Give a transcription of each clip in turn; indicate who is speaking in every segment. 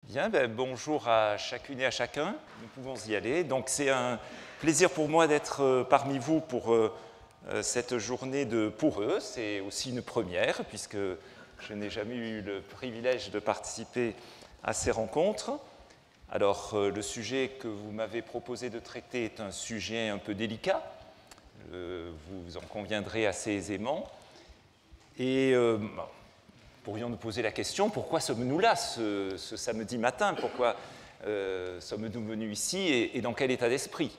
Speaker 1: Bien, bonjour à chacune et à chacun, nous pouvons y aller. Donc c'est un plaisir pour moi d'être parmi vous pour cette journée de Pour eux. C'est aussi une première puisque je n'ai jamais eu le privilège de participer à ces rencontres. Alors le sujet que vous m'avez proposé de traiter est un sujet un peu délicat, vous en conviendrez assez aisément. Et pourrions nous poser la question, pourquoi sommes-nous là ce samedi matin? Pourquoi sommes-nous venus ici et dans quel état d'esprit?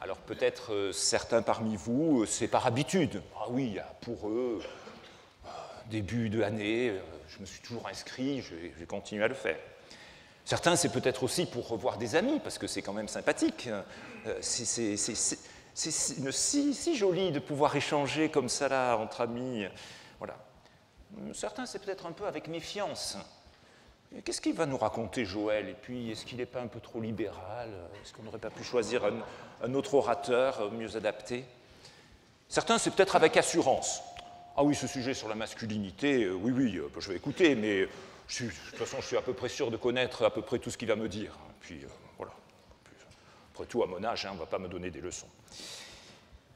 Speaker 1: Alors peut-être certains parmi vous, c'est par habitude. Ah oui, pour eux, début de l'année, je me suis toujours inscrit, je vais continuer à le faire. Certains, c'est peut-être aussi pour revoir des amis, parce que c'est quand même sympathique. C'est si joli de pouvoir échanger comme ça là, entre amis. Voilà. Certains, c'est peut-être un peu avec méfiance. Qu'est-ce qu'il va nous raconter, Joël? Et puis, est-ce qu'il n'est pas un peu trop libéral? Est-ce qu'on n'aurait pas pu choisir un autre orateur mieux adapté? Certains, c'est peut-être avec assurance. Ah oui, ce sujet sur la masculinité, oui, je vais écouter, mais de toute façon, je suis à peu près sûr de connaître à peu près tout ce qu'il va me dire. Puis, voilà. Après tout, à mon âge, on ne va pas me donner des leçons.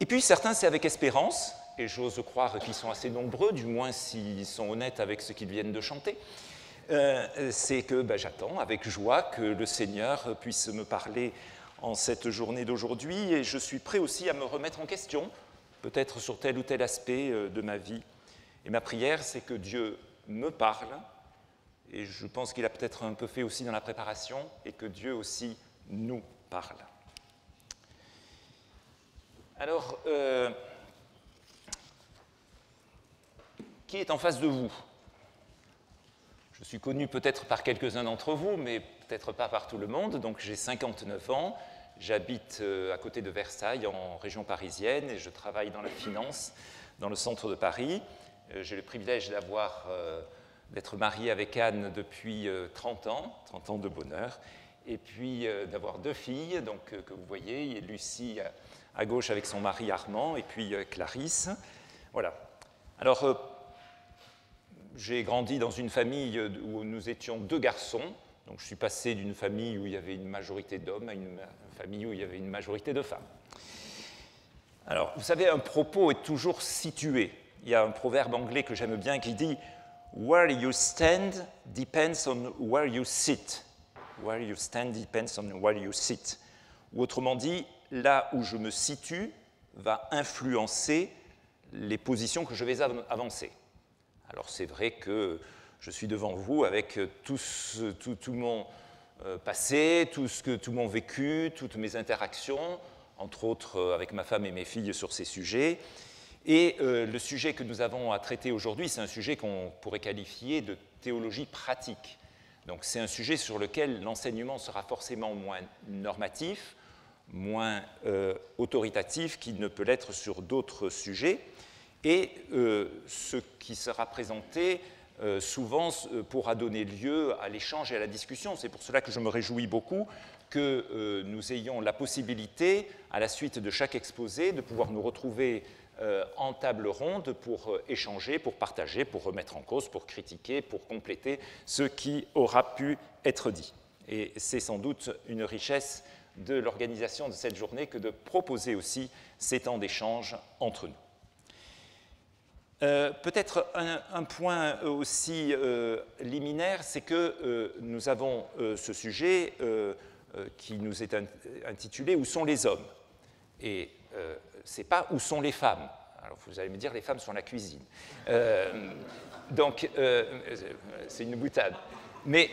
Speaker 1: Et puis, certains, c'est avec espérance. Et j'ose croire qu'ils sont assez nombreux, du moins s'ils sont honnêtes avec ce qu'ils viennent de chanter, c'est que j'attends avec joie que le Seigneur puisse me parler en cette journée d'aujourd'hui, et je suis prêt aussi à me remettre en question, peut-être sur tel ou tel aspect de ma vie. Et ma prière, c'est que Dieu me parle, et je pense qu'il a peut-être un peu fait aussi dans la préparation, et que Dieu aussi nous parle. Alors, qui est en face de vous? Je suis connu peut-être par quelques-uns d'entre vous, mais peut-être pas par tout le monde. Donc j'ai 59 ans, j'habite à côté de Versailles, en région parisienne, et je travaille dans la finance, dans le centre de Paris. J'ai le privilège d'être marié avec Anne depuis 30 ans de bonheur, et puis d'avoir 2 filles, donc, que vous voyez, Lucie à gauche avec son mari Armand, et puis Clarisse. Voilà. Alors, j'ai grandi dans une famille où nous étions 2 garçons, donc je suis passé d'une famille où il y avait une majorité d'hommes à une famille où il y avait une majorité de femmes. Alors, vous savez, un propos est toujours situé. Il y a un proverbe anglais que j'aime bien qui dit « Where you stand depends on where you sit ». « Where you stand depends on where you sit ». Ou autrement dit, là où je me situe va influencer les positions que je vais avancer. Alors c'est vrai que je suis devant vous avec tout mon passé, tout mon vécu, toutes mes interactions, entre autres avec ma femme et mes filles sur ces sujets. Et le sujet que nous avons à traiter aujourd'hui, c'est un sujet qu'on pourrait qualifier de théologie pratique. Donc c'est un sujet sur lequel l'enseignement sera forcément moins normatif, moins autoritatif qu'il ne peut l'être sur d'autres sujets. Et ce qui sera présenté souvent pourra donner lieu à l'échange et à la discussion. C'est pour cela que je me réjouis beaucoup que nous ayons la possibilité, à la suite de chaque exposé, de pouvoir nous retrouver en table ronde pour échanger, pour partager, pour remettre en cause, pour critiquer, pour compléter ce qui aura pu être dit. Et c'est sans doute une richesse de l'organisation de cette journée que de proposer aussi ces temps d'échange entre nous. Peut-être un point aussi liminaire, c'est que nous avons ce sujet qui nous est intitulé « Où sont les hommes ?» Et ce n'est pas « Où sont les femmes ?» Alors vous allez me dire « Les femmes sont à la cuisine ». Donc c'est une boutade. Mais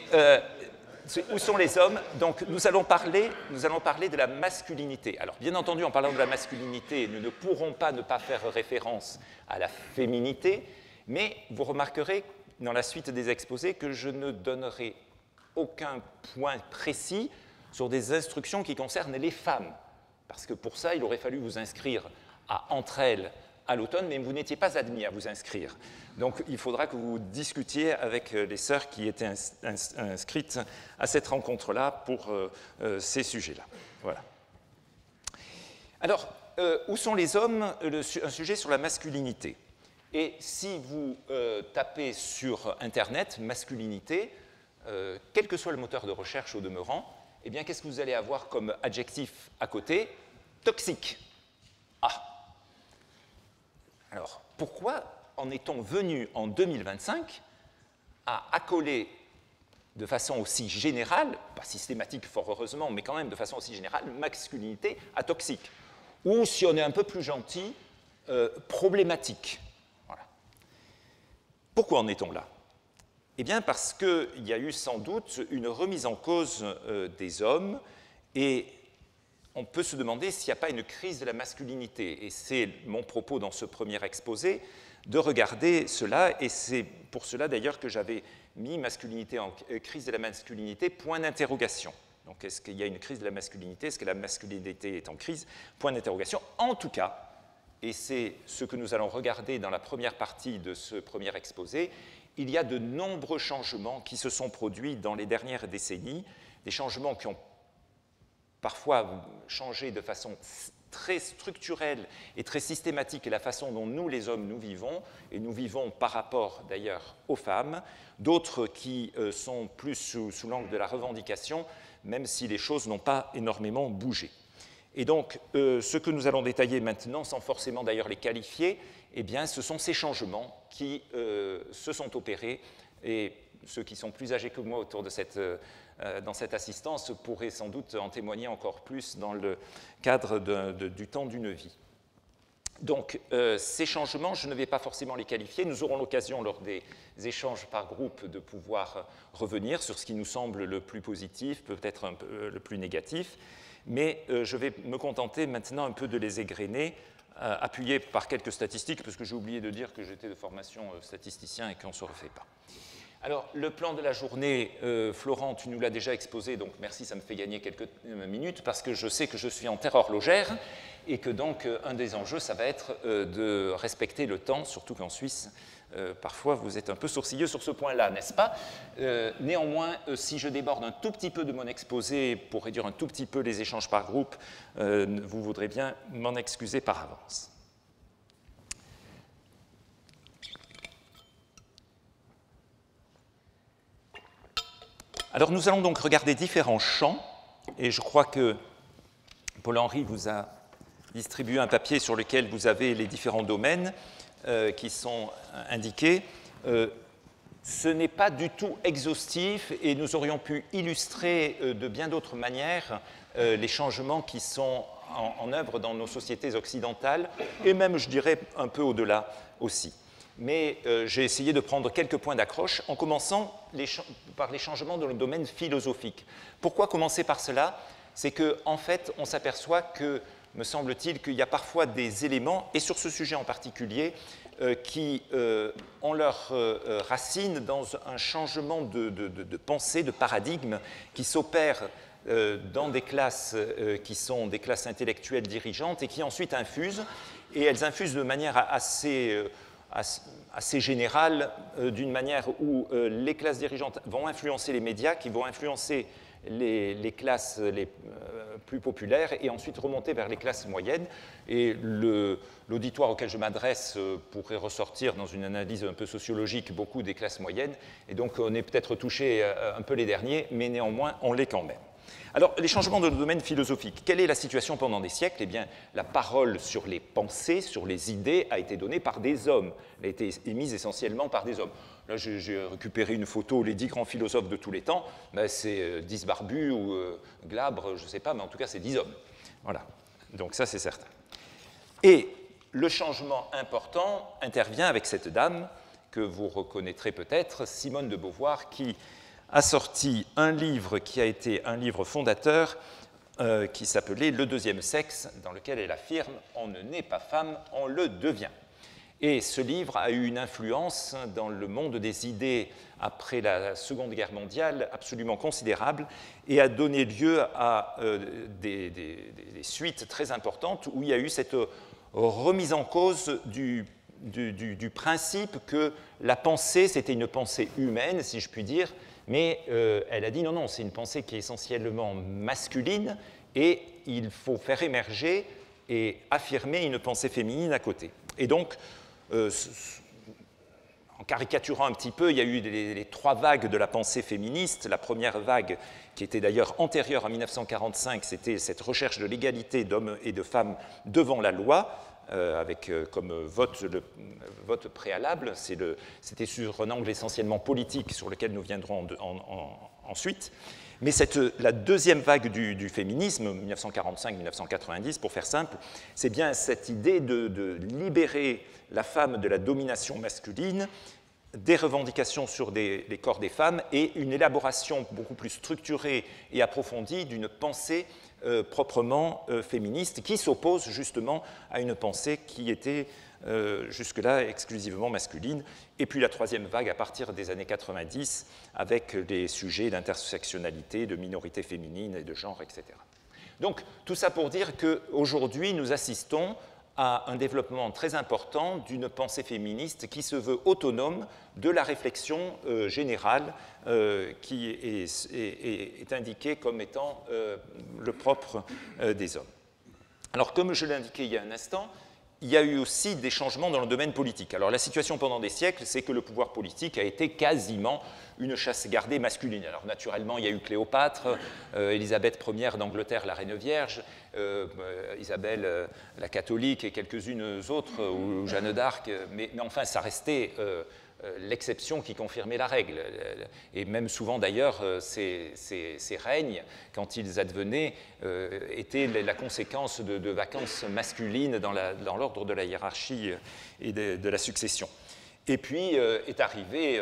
Speaker 1: où sont les hommes? Donc nous allons parler de la masculinité. Alors bien entendu, en parlant de la masculinité, nous ne pourrons pas ne pas faire référence à la féminité, mais vous remarquerez dans la suite des exposés que je ne donnerai aucun point précis sur des instructions qui concernent les femmes, parce que pour ça, il aurait fallu vous inscrire à Entre elles à l'automne, mais vous n'étiez pas admis à vous inscrire. Donc il faudra que vous discutiez avec les sœurs qui étaient inscrites à cette rencontre-là pour ces sujets-là. Voilà. Alors, où sont les hommes? Un sujet sur la masculinité. Et si vous tapez sur Internet « masculinité », quel que soit le moteur de recherche au demeurant, eh bien, qu'est-ce que vous allez avoir comme adjectif à côté? Toxique. Ah. Alors, pourquoi en est-on venu en 2025 à accoler de façon aussi générale, pas systématique fort heureusement, mais quand même de façon aussi générale, masculinité à toxique? Ou, si on est un peu plus gentil, problématique. Voilà. Pourquoi en est-on là? Eh bien, parce qu'il y a eu sans doute une remise en cause des hommes, et on peut se demander s'il n'y a pas une crise de la masculinité. Et c'est mon propos dans ce premier exposé, de regarder cela, et c'est pour cela d'ailleurs que j'avais mis masculinité en crise de la masculinité, point d'interrogation. Donc, est-ce qu'il y a une crise de la masculinité? Est-ce que la masculinité est en crise? Point d'interrogation. En tout cas, et c'est ce que nous allons regarder dans la première partie de ce premier exposé, il y a de nombreux changements qui se sont produits dans les dernières décennies, des changements qui ont parfois changé de façon très structurelle et très systématique la façon dont nous, les hommes, nous vivons, et nous vivons par rapport d'ailleurs aux femmes, d'autres qui sont plus sous l'angle de la revendication, même si les choses n'ont pas énormément bougé. Et donc, ce que nous allons détailler maintenant, sans forcément d'ailleurs les qualifier, eh bien, ce sont ces changements qui se sont opérés, et ceux qui sont plus âgés que moi autour de dans cette assistance pourraient sans doute en témoigner encore plus dans le cadre du temps d'une vie. Donc, ces changements, je ne vais pas forcément les qualifier. Nous aurons l'occasion, lors des échanges par groupe, de pouvoir revenir sur ce qui nous semble le plus positif, peut-être un peu le plus négatif, mais je vais me contenter maintenant un peu de les égrener, appuyé par quelques statistiques, parce que j'ai oublié de dire que j'étais de formation statisticien et qu'on ne se refait pas. Alors, le plan de la journée, Florent, tu nous l'as déjà exposé, donc merci, ça me fait gagner quelques minutes, parce que je sais que je suis en terre horlogère, et que donc un des enjeux, ça va être de respecter le temps, surtout qu'en Suisse, parfois vous êtes un peu sourcilleux sur ce point-là, n'est-ce pas? Néanmoins, si je déborde un tout petit peu de mon exposé pour réduire un tout petit peu les échanges par groupe, vous voudrez bien m'en excuser par avance. Alors nous allons donc regarder différents champs, et je crois que Paul-Henri vous a distribué un papier sur lequel vous avez les différents domaines qui sont indiqués. Ce n'est pas du tout exhaustif, et nous aurions pu illustrer de bien d'autres manières les changements qui sont en œuvre dans nos sociétés occidentales, et même, je dirais, un peu au-delà aussi. Mais j'ai essayé de prendre quelques points d'accroche en commençant par les changements dans le domaine philosophique. Pourquoi commencer par cela? C'est qu'en fait, on s'aperçoit que, me semble-t-il, qu'il y a parfois des éléments, et sur ce sujet en particulier, qui ont leur racine dans un changement de pensée, de paradigme, qui s'opère dans des classes qui sont des classes intellectuelles dirigeantes et qui ensuite infusent, et elles infusent de manière assez générale, d'une manière où les classes dirigeantes vont influencer les médias, qui vont influencer les classes les plus populaires, et ensuite remonter vers les classes moyennes. Et l'auditoire auquel je m'adresse pourrait ressortir dans une analyse un peu sociologique beaucoup des classes moyennes, et donc on est peut-être touché un peu les derniers, mais néanmoins on l'est quand même. Alors, les changements dans le domaine philosophique. Quelle est la situation pendant des siècles? Eh bien, la parole sur les pensées, sur les idées, a été donnée par des hommes. Elle a été émise essentiellement par des hommes. Là, j'ai récupéré une photo, les 10 grands philosophes de tous les temps. Ben, c'est 10 barbus ou glabres, je ne sais pas, mais en tout cas, c'est 10 hommes. Voilà. Donc ça, c'est certain. Et le changement important intervient avec cette dame que vous reconnaîtrez peut-être, Simone de Beauvoir, qui a sorti un livre qui a été un livre fondateur qui s'appelait « Le deuxième sexe », dans lequel elle affirme « On ne naît pas femme, on le devient ». Et ce livre a eu une influence dans le monde des idées après la Seconde Guerre mondiale absolument considérable, et a donné lieu à des suites très importantes où il y a eu cette remise en cause du principe que la pensée, c'était une pensée humaine, si je puis dire, mais elle a dit non, c'est une pensée qui est essentiellement masculine, et il faut faire émerger et affirmer une pensée féminine à côté. Et donc, en caricaturant un petit peu, il y a eu les trois vagues de la pensée féministe. La première vague, qui était d'ailleurs antérieure à 1945, c'était cette recherche de l'égalité d'hommes et de femmes devant la loi, avec comme vote préalable. C'était sur un angle essentiellement politique sur lequel nous viendrons ensuite. Mais la deuxième vague du féminisme, 1945-1990, pour faire simple, c'est bien cette idée de libérer la femme de la domination masculine, des revendications sur les corps des femmes et une élaboration beaucoup plus structurée et approfondie d'une pensée proprement féministe qui s'oppose justement à une pensée qui était jusque-là exclusivement masculine. Et puis la troisième vague à partir des années 90 avec des sujets d'intersectionnalité, de minorité féminine et de genre, etc. Donc tout ça pour dire qu'aujourd'hui nous assistons à un développement très important d'une pensée féministe qui se veut autonome de la réflexion générale qui est indiquée comme étant le propre des hommes. Alors, comme je l'ai indiqué il y a un instant, il y a eu aussi des changements dans le domaine politique. Alors, la situation pendant des siècles, c'est que le pouvoir politique a été quasiment une chasse gardée masculine. Alors, naturellement, il y a eu Cléopâtre, Élisabeth Ier d'Angleterre, la Reine Vierge, Isabelle la catholique et quelques-unes autres, ou Jeanne d'Arc, mais enfin, ça restait l'exception qui confirmait la règle. Et même souvent, d'ailleurs, ces règnes, quand ils advenaient, étaient la conséquence de vacances masculines dans l'ordre de la hiérarchie et de la succession. Et puis est arrivé,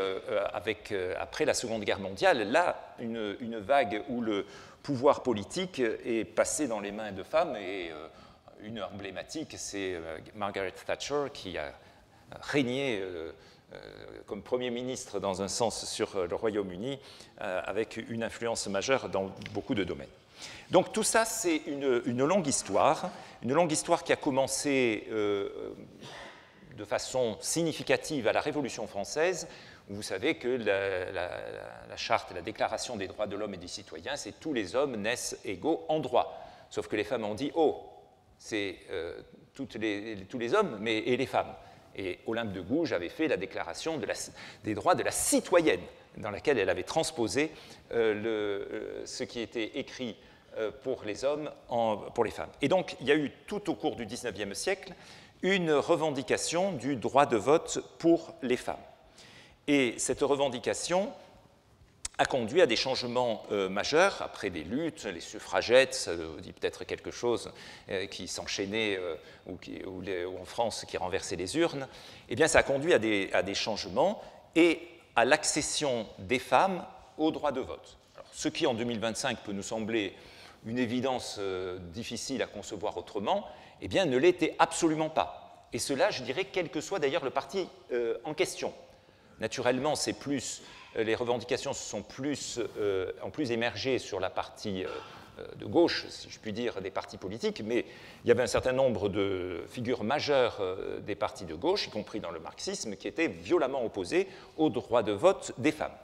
Speaker 1: après la Seconde Guerre mondiale, là, une vague où le pouvoir politique est passé dans les mains de femmes, et une emblématique, c'est Margaret Thatcher, qui a régné comme Premier ministre dans un sens sur le Royaume-Uni, avec une influence majeure dans beaucoup de domaines. Donc tout ça, c'est une longue histoire qui a commencé de façon significative à la Révolution française, où vous savez que la charte, la déclaration des droits de l'homme et du citoyen, c'est tous les hommes naissent égaux en droit. Sauf que les femmes ont dit, oh, c'est tous les hommes et les femmes. Et Olympe de Gouges avait fait la déclaration des droits de la citoyenne, dans laquelle elle avait transposé ce qui était écrit pour les hommes pour les femmes. Et donc, il y a eu tout au cours du XIXe siècle une revendication du droit de vote pour les femmes. Et cette revendication a conduit à des changements majeurs après des luttes, les suffragettes, ça vous dit peut-être quelque chose, qui s'enchaînaient, ou en France qui renversaient les urnes. Eh bien, ça a conduit à des changements et à l'accession des femmes au droit de vote. Alors, ce qui, en 2025, peut nous sembler une évidence difficile à concevoir autrement, eh bien, ne l'était absolument pas. Et cela, je dirais, quel que soit d'ailleurs le parti en question. Naturellement, c'est plus... Les revendications ont plus émergé sur la partie de gauche, si je puis dire, des partis politiques, mais il y avait un certain nombre de figures majeures des partis de gauche, y compris dans le marxisme, qui étaient violemment opposés au droit de vote des femmes.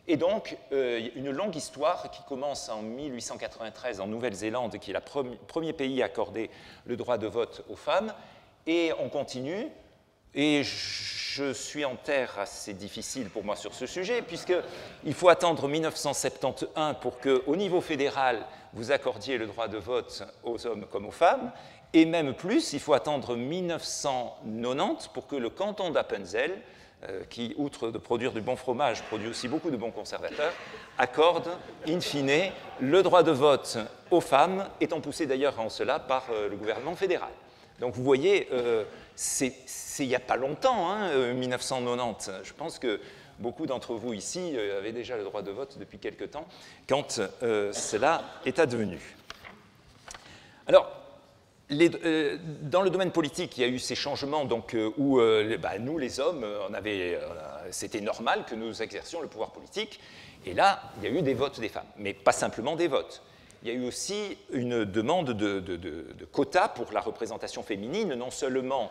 Speaker 1: Et donc, une longue histoire qui commence en 1893 en Nouvelle-Zélande, qui est le premier pays à accorder le droit de vote aux femmes, et on continue. Et je suis en terre assez difficile pour moi sur ce sujet, puisqu'il faut attendre 1971 pour qu'au niveau fédéral, vous accordiez le droit de vote aux hommes comme aux femmes, et même plus, il faut attendre 1990 pour que le canton d'Appenzell, qui, outre de produire du bon fromage, produit aussi beaucoup de bons conservateurs, accorde, in fine, le droit de vote aux femmes, étant poussé d'ailleurs en cela par le gouvernement fédéral. Donc vous voyez, c'est il n'y a pas longtemps, 1990. Je pense que beaucoup d'entre vous ici avaient déjà le droit de vote depuis quelque temps, quand cela est advenu. Alors, dans le domaine politique, il y a eu ces changements donc, où nous, les hommes, c'était normal que nous exercions le pouvoir politique, et là, il y a eu des votes des femmes, mais pas simplement des votes. Il y a eu aussi une demande de quotas pour la représentation féminine, non seulement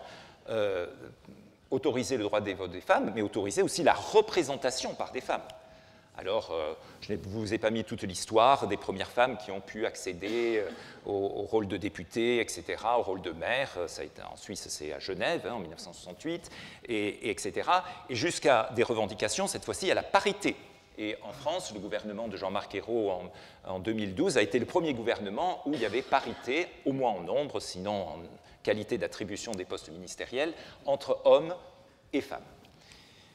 Speaker 1: autoriser le droit des votes des femmes, mais autoriser aussi la représentation par des femmes. Alors, je ne vous ai pas mis toute l'histoire des premières femmes qui ont pu accéder au rôle de députée, etc., au rôle de maire. Ça a été, en Suisse, c'est à Genève, en 1968, etc. Et jusqu'à des revendications, cette fois-ci, à la parité. Et en France, le gouvernement de Jean-Marc Ayrault en 2012 a été le premier gouvernement où il y avait parité, au moins en nombre, sinon en qualité d'attribution des postes ministériels, entre hommes et femmes.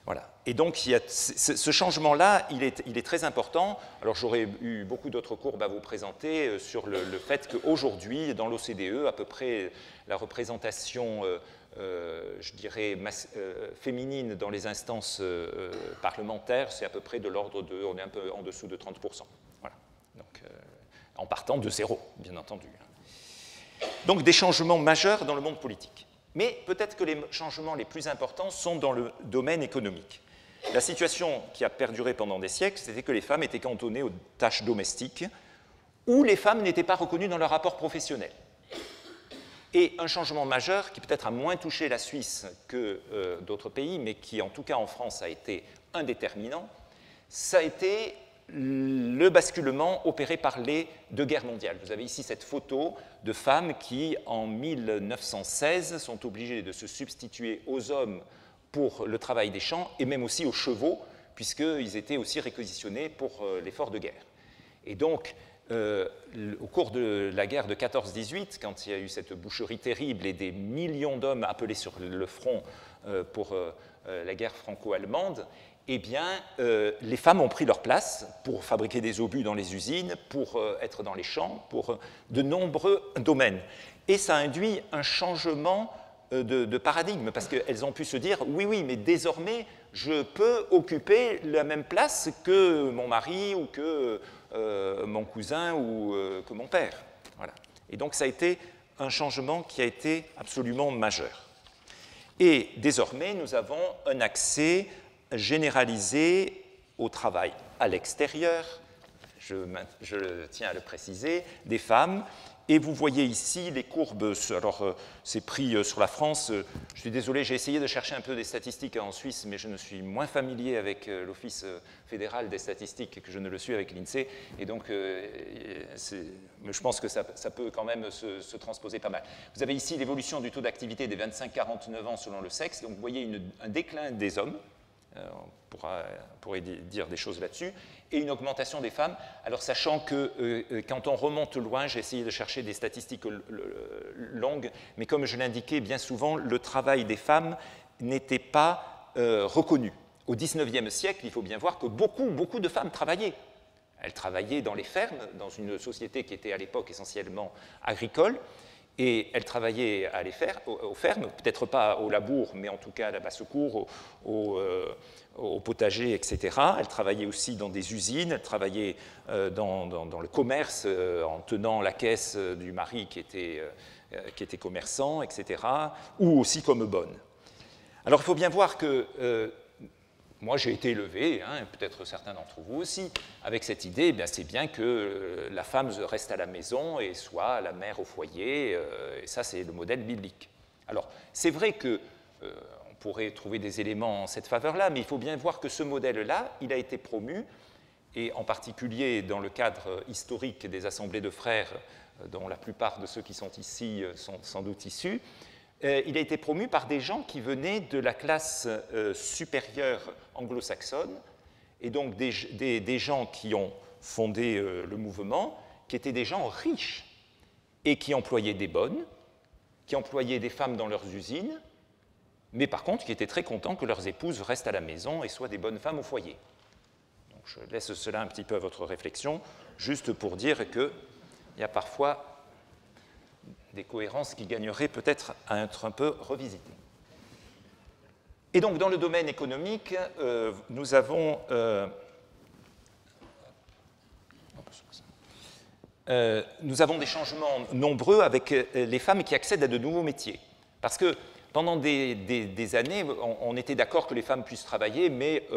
Speaker 1: Voilà. Et donc, ce changement-là, il est très important. Alors, j'aurais eu beaucoup d'autres courbes à vous présenter sur le fait qu'aujourd'hui, dans l'OCDE, à peu près la représentation, je dirais, féminine dans les instances parlementaires, c'est à peu près de l'ordre de, on est un peu en dessous de 30%. Voilà. Donc, en partant de zéro, bien entendu. Donc, des changements majeurs dans le monde politique. Mais peut-être que les changements les plus importants sont dans le domaine économique. La situation qui a perduré pendant des siècles, c'était que les femmes étaient cantonnées aux tâches domestiques où les femmes n'étaient pas reconnues dans leur rapport professionnel. Et un changement majeur qui peut-être a moins touché la Suisse que d'autres pays, mais qui en tout cas en France a été un déterminant, ça a été le basculement opéré par les deux guerres mondiales. Vous avez ici cette photo de femmes qui, en 1916, sont obligées de se substituer aux hommes pour le travail des champs et même aussi aux chevaux, puisqu'ils étaient aussi réquisitionnés pour l'effort de guerre. Et donc, au cours de la guerre de 14-18, quand il y a eu cette boucherie terrible et des millions d'hommes appelés sur le front pour la guerre franco-allemande, eh bien, les femmes ont pris leur place pour fabriquer des obus dans les usines, pour être dans les champs, pour de nombreux domaines. Et ça induit un changement de paradigme, parce qu'elles ont pu se dire, oui, mais désormais, je peux occuper la même place que mon mari ou que mon cousin ou que mon père. Voilà. Et donc, ça a été un changement qui a été absolument majeur. Et désormais, nous avons un accès généralisé au travail à l'extérieur, je tiens à le préciser, des femmes. Et vous voyez ici les courbes, alors c'est pris sur la France, je suis désolé, j'ai essayé de chercher un peu des statistiques en Suisse, mais je ne suis moins familier avec l'Office fédéral des statistiques que je ne le suis avec l'INSEE, et donc je pense que ça peut quand même se transposer pas mal. Vous avez ici l'évolution du taux d'activité des 25-49 ans selon le sexe, donc vous voyez un déclin des hommes, on pourrait dire des choses là-dessus, et une augmentation des femmes. Alors, sachant que quand on remonte loin, j'ai essayé de chercher des statistiques longues, mais comme je l'indiquais, bien souvent, le travail des femmes n'était pas reconnu. Au XIXe siècle, il faut bien voir que beaucoup de femmes travaillaient. Elles travaillaient dans les fermes, dans une société qui était à l'époque essentiellement agricole, et elles travaillaient aux fermes, peut-être pas au labour, mais en tout cas à la basse-cour, au potager, etc. Elles travaillaient aussi dans des usines, elles travaillaient dans le commerce en tenant la caisse du mari qui était commerçant, etc., ou aussi comme bonne. Alors il faut bien voir que moi j'ai été élevé, peut-être certains d'entre vous aussi, avec cette idée, c'est bien que la femme reste à la maison et soit la mère au foyer, et ça c'est le modèle biblique. Alors c'est vrai que on pourrait trouver des éléments en cette faveur-là, mais il faut bien voir que ce modèle-là, il a été promu, et en particulier dans le cadre historique des assemblées de frères, dont la plupart de ceux qui sont ici sont sans doute issus, il a été promu par des gens qui venaient de la classe supérieure anglo-saxonne, et donc des gens qui ont fondé le mouvement, qui étaient des gens riches, et qui employaient des bonnes, qui employaient des femmes dans leurs usines, mais par contre qui étaient très contents que leurs épouses restent à la maison et soient des bonnes femmes au foyer. Donc je laisse cela un petit peu à votre réflexion, juste pour dire qu'il y a parfois des cohérences qui gagneraient peut-être à être un peu revisitées. Et donc, dans le domaine économique, nous avons des changements nombreux avec les femmes qui accèdent à de nouveaux métiers. Parce que pendant des années, on était d'accord que les femmes puissent travailler, mais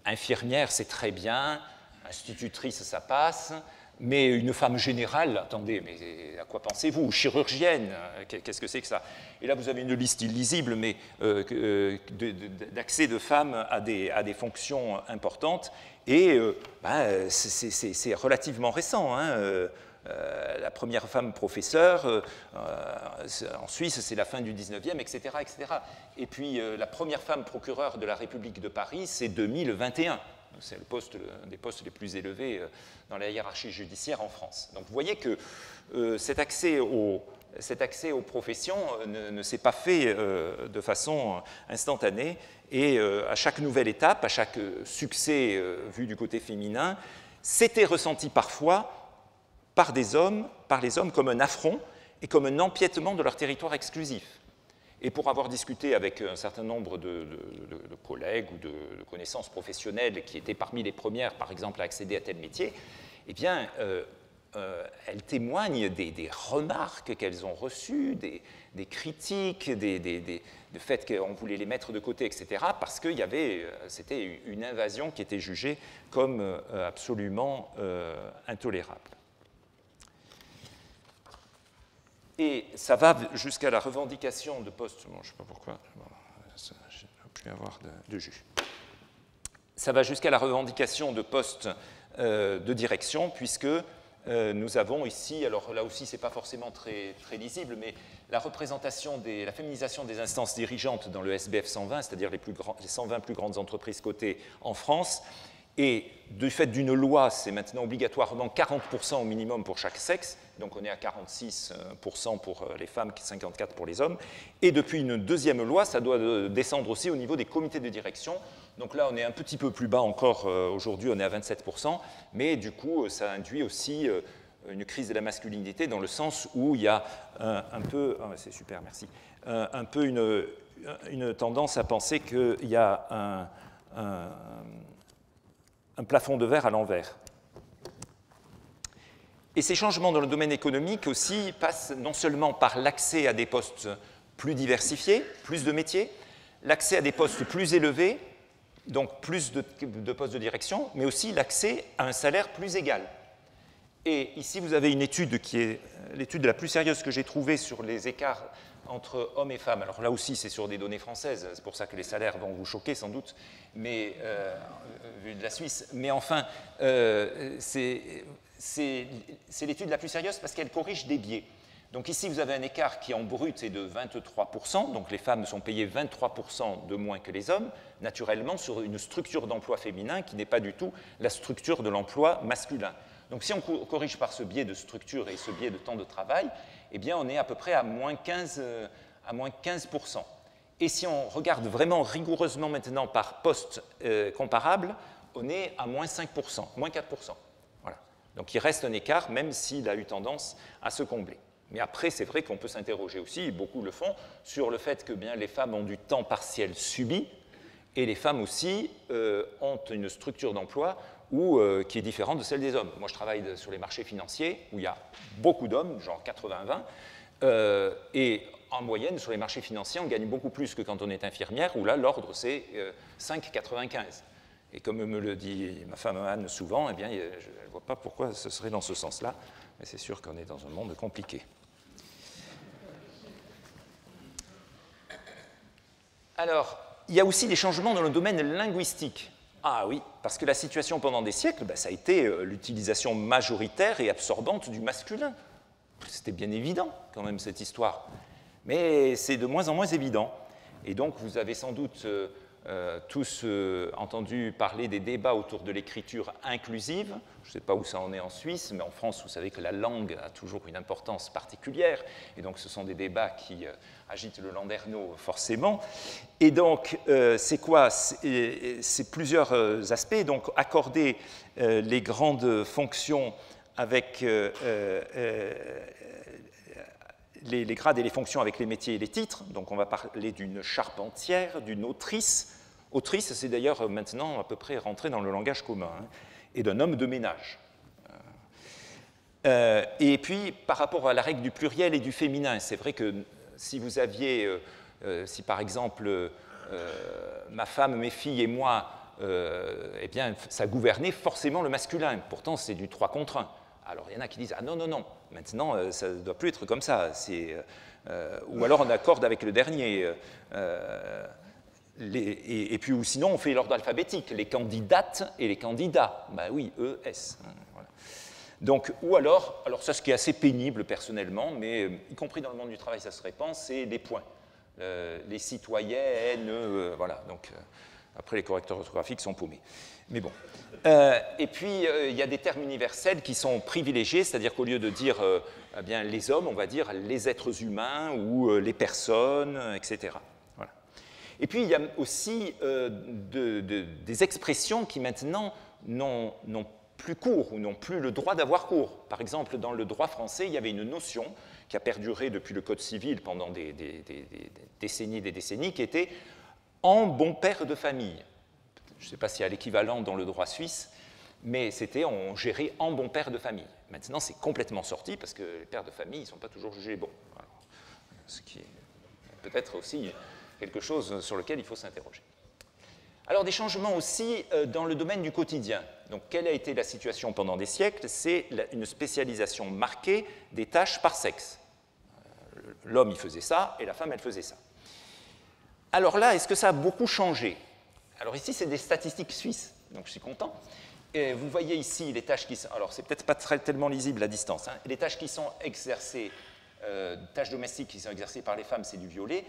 Speaker 1: infirmière, c'est très bien, institutrice, ça passe, Mais une femme générale, attendez, mais à quoi pensez-vous? Chirurgienne, qu'est-ce que c'est que ça? Et là, vous avez une liste illisible, mais d'accès de femmes à des fonctions importantes. Et c'est relativement récent. Hein. La première femme professeure en Suisse, c'est la fin du 19e, etc., etc. Et puis, la première femme procureure de la République de Paris, c'est 2021. C'est un des postes les plus élevés dans la hiérarchie judiciaire en France. Donc vous voyez que cet accès aux professions ne s'est pas fait de façon instantanée, et à chaque nouvelle étape, à chaque succès vu du côté féminin, c'était ressenti parfois par les hommes comme un affront et comme un empiètement de leur territoire exclusif. Et pour avoir discuté avec un certain nombre de collègues ou de connaissances professionnelles qui étaient parmi les premières, par exemple, à accéder à tel métier, eh bien, elles témoignent des remarques qu'elles ont reçues, des critiques, du fait qu'on voulait les mettre de côté, etc., parce que c'était une invasion qui était jugée comme absolument intolérable. Et ça va jusqu'à la revendication de postes. Bon, je ne sais pas pourquoi, je ne peux plus avoir de jus. Ça va jusqu'à la revendication de postes de direction, puisque nous avons ici, alors là aussi, ce n'est pas forcément très lisible, mais la représentation, la féminisation des instances dirigeantes dans le SBF 120, c'est-à-dire les 120 plus grandes entreprises cotées en France. Et du fait d'une loi, c'est maintenant obligatoirement 40% au minimum pour chaque sexe, donc on est à 46% pour les femmes, 54% pour les hommes. Et depuis une deuxième loi, ça doit descendre aussi au niveau des comités de direction. Donc là, on est un petit peu plus bas encore, aujourd'hui on est à 27%, mais du coup, ça induit aussi une crise de la masculinité dans le sens où il y a un peu, c'est super, merci, un peu une tendance à penser qu'il y a un plafond de verre à l'envers. Et ces changements dans le domaine économique aussi passent non seulement par l'accès à des postes plus diversifiés, plus de métiers, l'accès à des postes plus élevés, donc plus de postes de direction, mais aussi l'accès à un salaire plus égal. Et ici, vous avez une étude qui est l'étude la plus sérieuse que j'ai trouvée sur les écarts entre hommes et femmes. Alors là aussi, c'est sur des données françaises, c'est pour ça que les salaires vont vous choquer sans doute, mais vu de la Suisse. Mais enfin, c'est l'étude la plus sérieuse parce qu'elle corrige des biais. Donc ici, vous avez un écart qui en brut est de 23%, donc les femmes sont payées 23% de moins que les hommes, naturellement sur une structure d'emploi féminin qui n'est pas du tout la structure de l'emploi masculin. Donc si on corrige par ce biais de structure et ce biais de temps de travail, eh bien on est à peu près à moins 15%. Et si on regarde vraiment rigoureusement maintenant par poste comparable, on est à moins 5%, moins 4%. Voilà. Donc il reste un écart, même s'il a eu tendance à se combler. Mais après, c'est vrai qu'on peut s'interroger aussi, et beaucoup le font, sur le fait que bien, les femmes ont du temps partiel subi, et les femmes aussi ont une structure d'emploi qui est différente de celle des hommes. Moi, je travaille sur les marchés financiers, où il y a beaucoup d'hommes, genre 80-20, et en moyenne, sur les marchés financiers, on gagne beaucoup plus que quand on est infirmière, où là, l'ordre, c'est 5,95. Et comme me le dit ma femme Anne souvent, eh bien, je ne vois pas pourquoi ce serait dans ce sens-là, mais c'est sûr qu'on est dans un monde compliqué. Alors, il y a aussi des changements dans le domaine linguistique. Ah oui, parce que la situation pendant des siècles, ça a été l'utilisation majoritaire et absorbante du masculin. C'était bien évident, quand même, cette histoire. Mais c'est de moins en moins évident. Et donc, vous avez sans doute tous entendu parler des débats autour de l'écriture inclusive. Je ne sais pas où ça en est en Suisse, mais en France, vous savez que la langue a toujours une importance particulière. Et donc, ce sont des débats qui agitent le landerneau, forcément. Et donc, c'est quoi? C'est plusieurs aspects. Donc, accorder les grandes fonctions avec les grades et les fonctions avec les métiers et les titres. Donc on va parler d'une charpentière, d'une autrice. Autrice, c'est d'ailleurs maintenant à peu près rentré dans le langage commun, hein, et d'un homme de ménage. Et puis, par rapport à la règle du pluriel et du féminin, c'est vrai que si vous aviez, si par exemple, ma femme, mes filles et moi, eh bien, ça gouvernait forcément le masculin. Pourtant, c'est du 3 contre 1. Alors il y en a qui disent « Ah non, non, non, maintenant ça ne doit plus être comme ça. » Ou alors on accorde avec le dernier. Et puis ou sinon on fait l'ordre alphabétique, les candidates et les candidats. Ben oui, E, S. Voilà. Donc, ou alors ça ce qui est assez pénible personnellement, mais y compris dans le monde du travail ça se répand, c'est les points. Les citoyennes, voilà. Donc après les correcteurs orthographiques sont paumés. Mais bon. Et puis il y a des termes universels qui sont privilégiés, c'est-à-dire qu'au lieu de dire eh bien, les hommes, on va dire les êtres humains ou les personnes, etc. Voilà. Et puis il y a aussi des expressions qui maintenant n'ont plus cours ou n'ont plus le droit d'avoir cours. Par exemple, dans le droit français, il y avait une notion qui a perduré depuis le Code civil pendant des décennies et des décennies, qui était « en bon père de famille ». Je ne sais pas s'il y a l'équivalent dans le droit suisse, mais c'était on gérait en bon père de famille. Maintenant, c'est complètement sorti parce que les pères de famille ne sont pas toujours jugés bons. Alors, ce qui est peut-être aussi quelque chose sur lequel il faut s'interroger. Alors, des changements aussi dans le domaine du quotidien. Donc, quelle a été la situation pendant des siècles? C'est une spécialisation marquée des tâches par sexe. L'homme, il faisait ça, et la femme, elle faisait ça. Alors là, est-ce que ça a beaucoup changé? Alors ici, c'est des statistiques suisses, donc je suis content. Et vous voyez ici les tâches qui sont... Alors, c'est peut-être pas tellement lisible à distance. Hein, les tâches qui sont exercées, tâches domestiques qui sont exercées par les femmes, c'est du violet.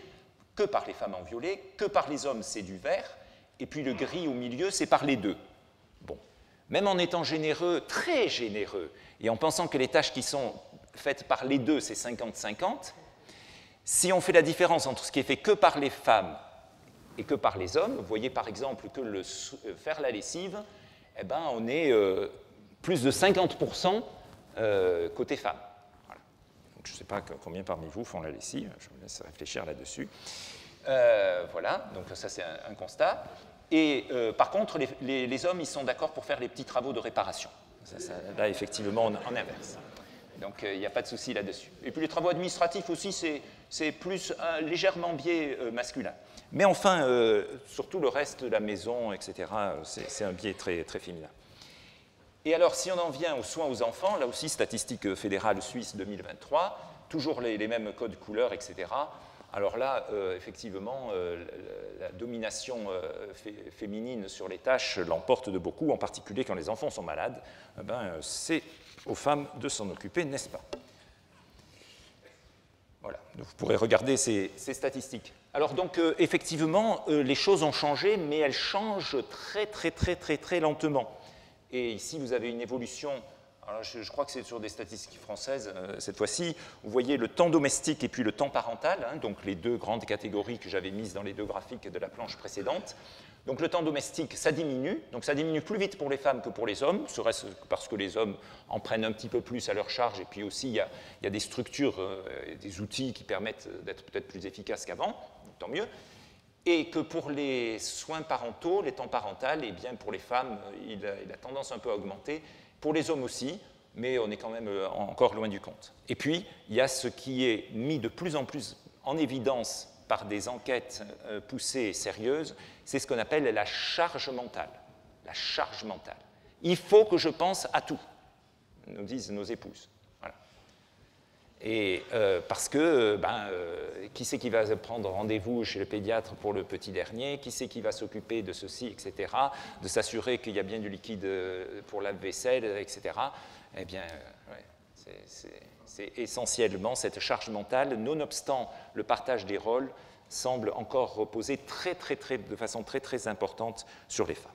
Speaker 1: Que par les femmes en violet. Que par les hommes, c'est du vert. Et puis le gris au milieu, c'est par les deux. Bon. Même en étant généreux, très généreux, et en pensant que les tâches qui sont faites par les deux, c'est 50-50, si on fait la différence entre ce qui est fait que par les femmes et que par les hommes, vous voyez par exemple que faire la lessive, eh ben, on est plus de 50% côté femmes. Voilà. Donc, je ne sais pas combien parmi vous font la lessive, je vous laisse réfléchir là-dessus. Voilà, donc ça c'est un constat. Et par contre, les hommes, ils sont d'accord pour faire les petits travaux de réparation. Là, effectivement, en inverse. Donc, il n'y a pas de souci là-dessus. Et puis, les travaux administratifs aussi, c'est plus légèrement biais masculin. Mais enfin, surtout le reste de la maison, etc., c'est un biais très, très féminin. Et alors, si on en vient aux soins aux enfants, là aussi, statistique fédérale suisse 2023, toujours les mêmes codes couleurs, etc., alors là, effectivement, la domination féminine sur les tâches l'emporte de beaucoup, en particulier quand les enfants sont malades. C'est aux femmes de s'en occuper, n'est-ce pas? Voilà, vous pourrez regarder ces statistiques. Alors donc, effectivement, les choses ont changé, mais elles changent très, très, très, très, très lentement. Et ici, vous avez une évolution... Alors, je crois que c'est sur des statistiques françaises, cette fois-ci. Vous voyez le temps domestique et puis le temps parental, hein, donc les deux grandes catégories que j'avais mises dans les deux graphiques de la planche précédente. Donc le temps domestique, ça diminue. Donc ça diminue plus vite pour les femmes que pour les hommes, serait-ce parce que les hommes en prennent un petit peu plus à leur charge, et puis aussi il y a des structures, des outils qui permettent d'être peut-être plus efficaces qu'avant, tant mieux. Et que pour les soins parentaux, les temps parentaux, eh bien pour les femmes, il a tendance un peu à augmenter. Pour les hommes aussi, mais on est quand même encore loin du compte. Et puis, il y a ce qui est mis de plus en plus en évidence par des enquêtes poussées et sérieuses, c'est ce qu'on appelle la charge mentale. La charge mentale. Il faut que je pense à tout, nous disent nos épouses. Voilà. Et parce que, qui c'est qui va prendre rendez-vous chez le pédiatre pour le petit dernier, qui c'est qui va s'occuper de ceci, etc., de s'assurer qu'il y a bien du liquide pour la vaisselle, etc. Eh bien, ouais, c'est essentiellement cette charge mentale, nonobstant le partage des rôles, semble encore reposer de façon très, très importante sur les femmes.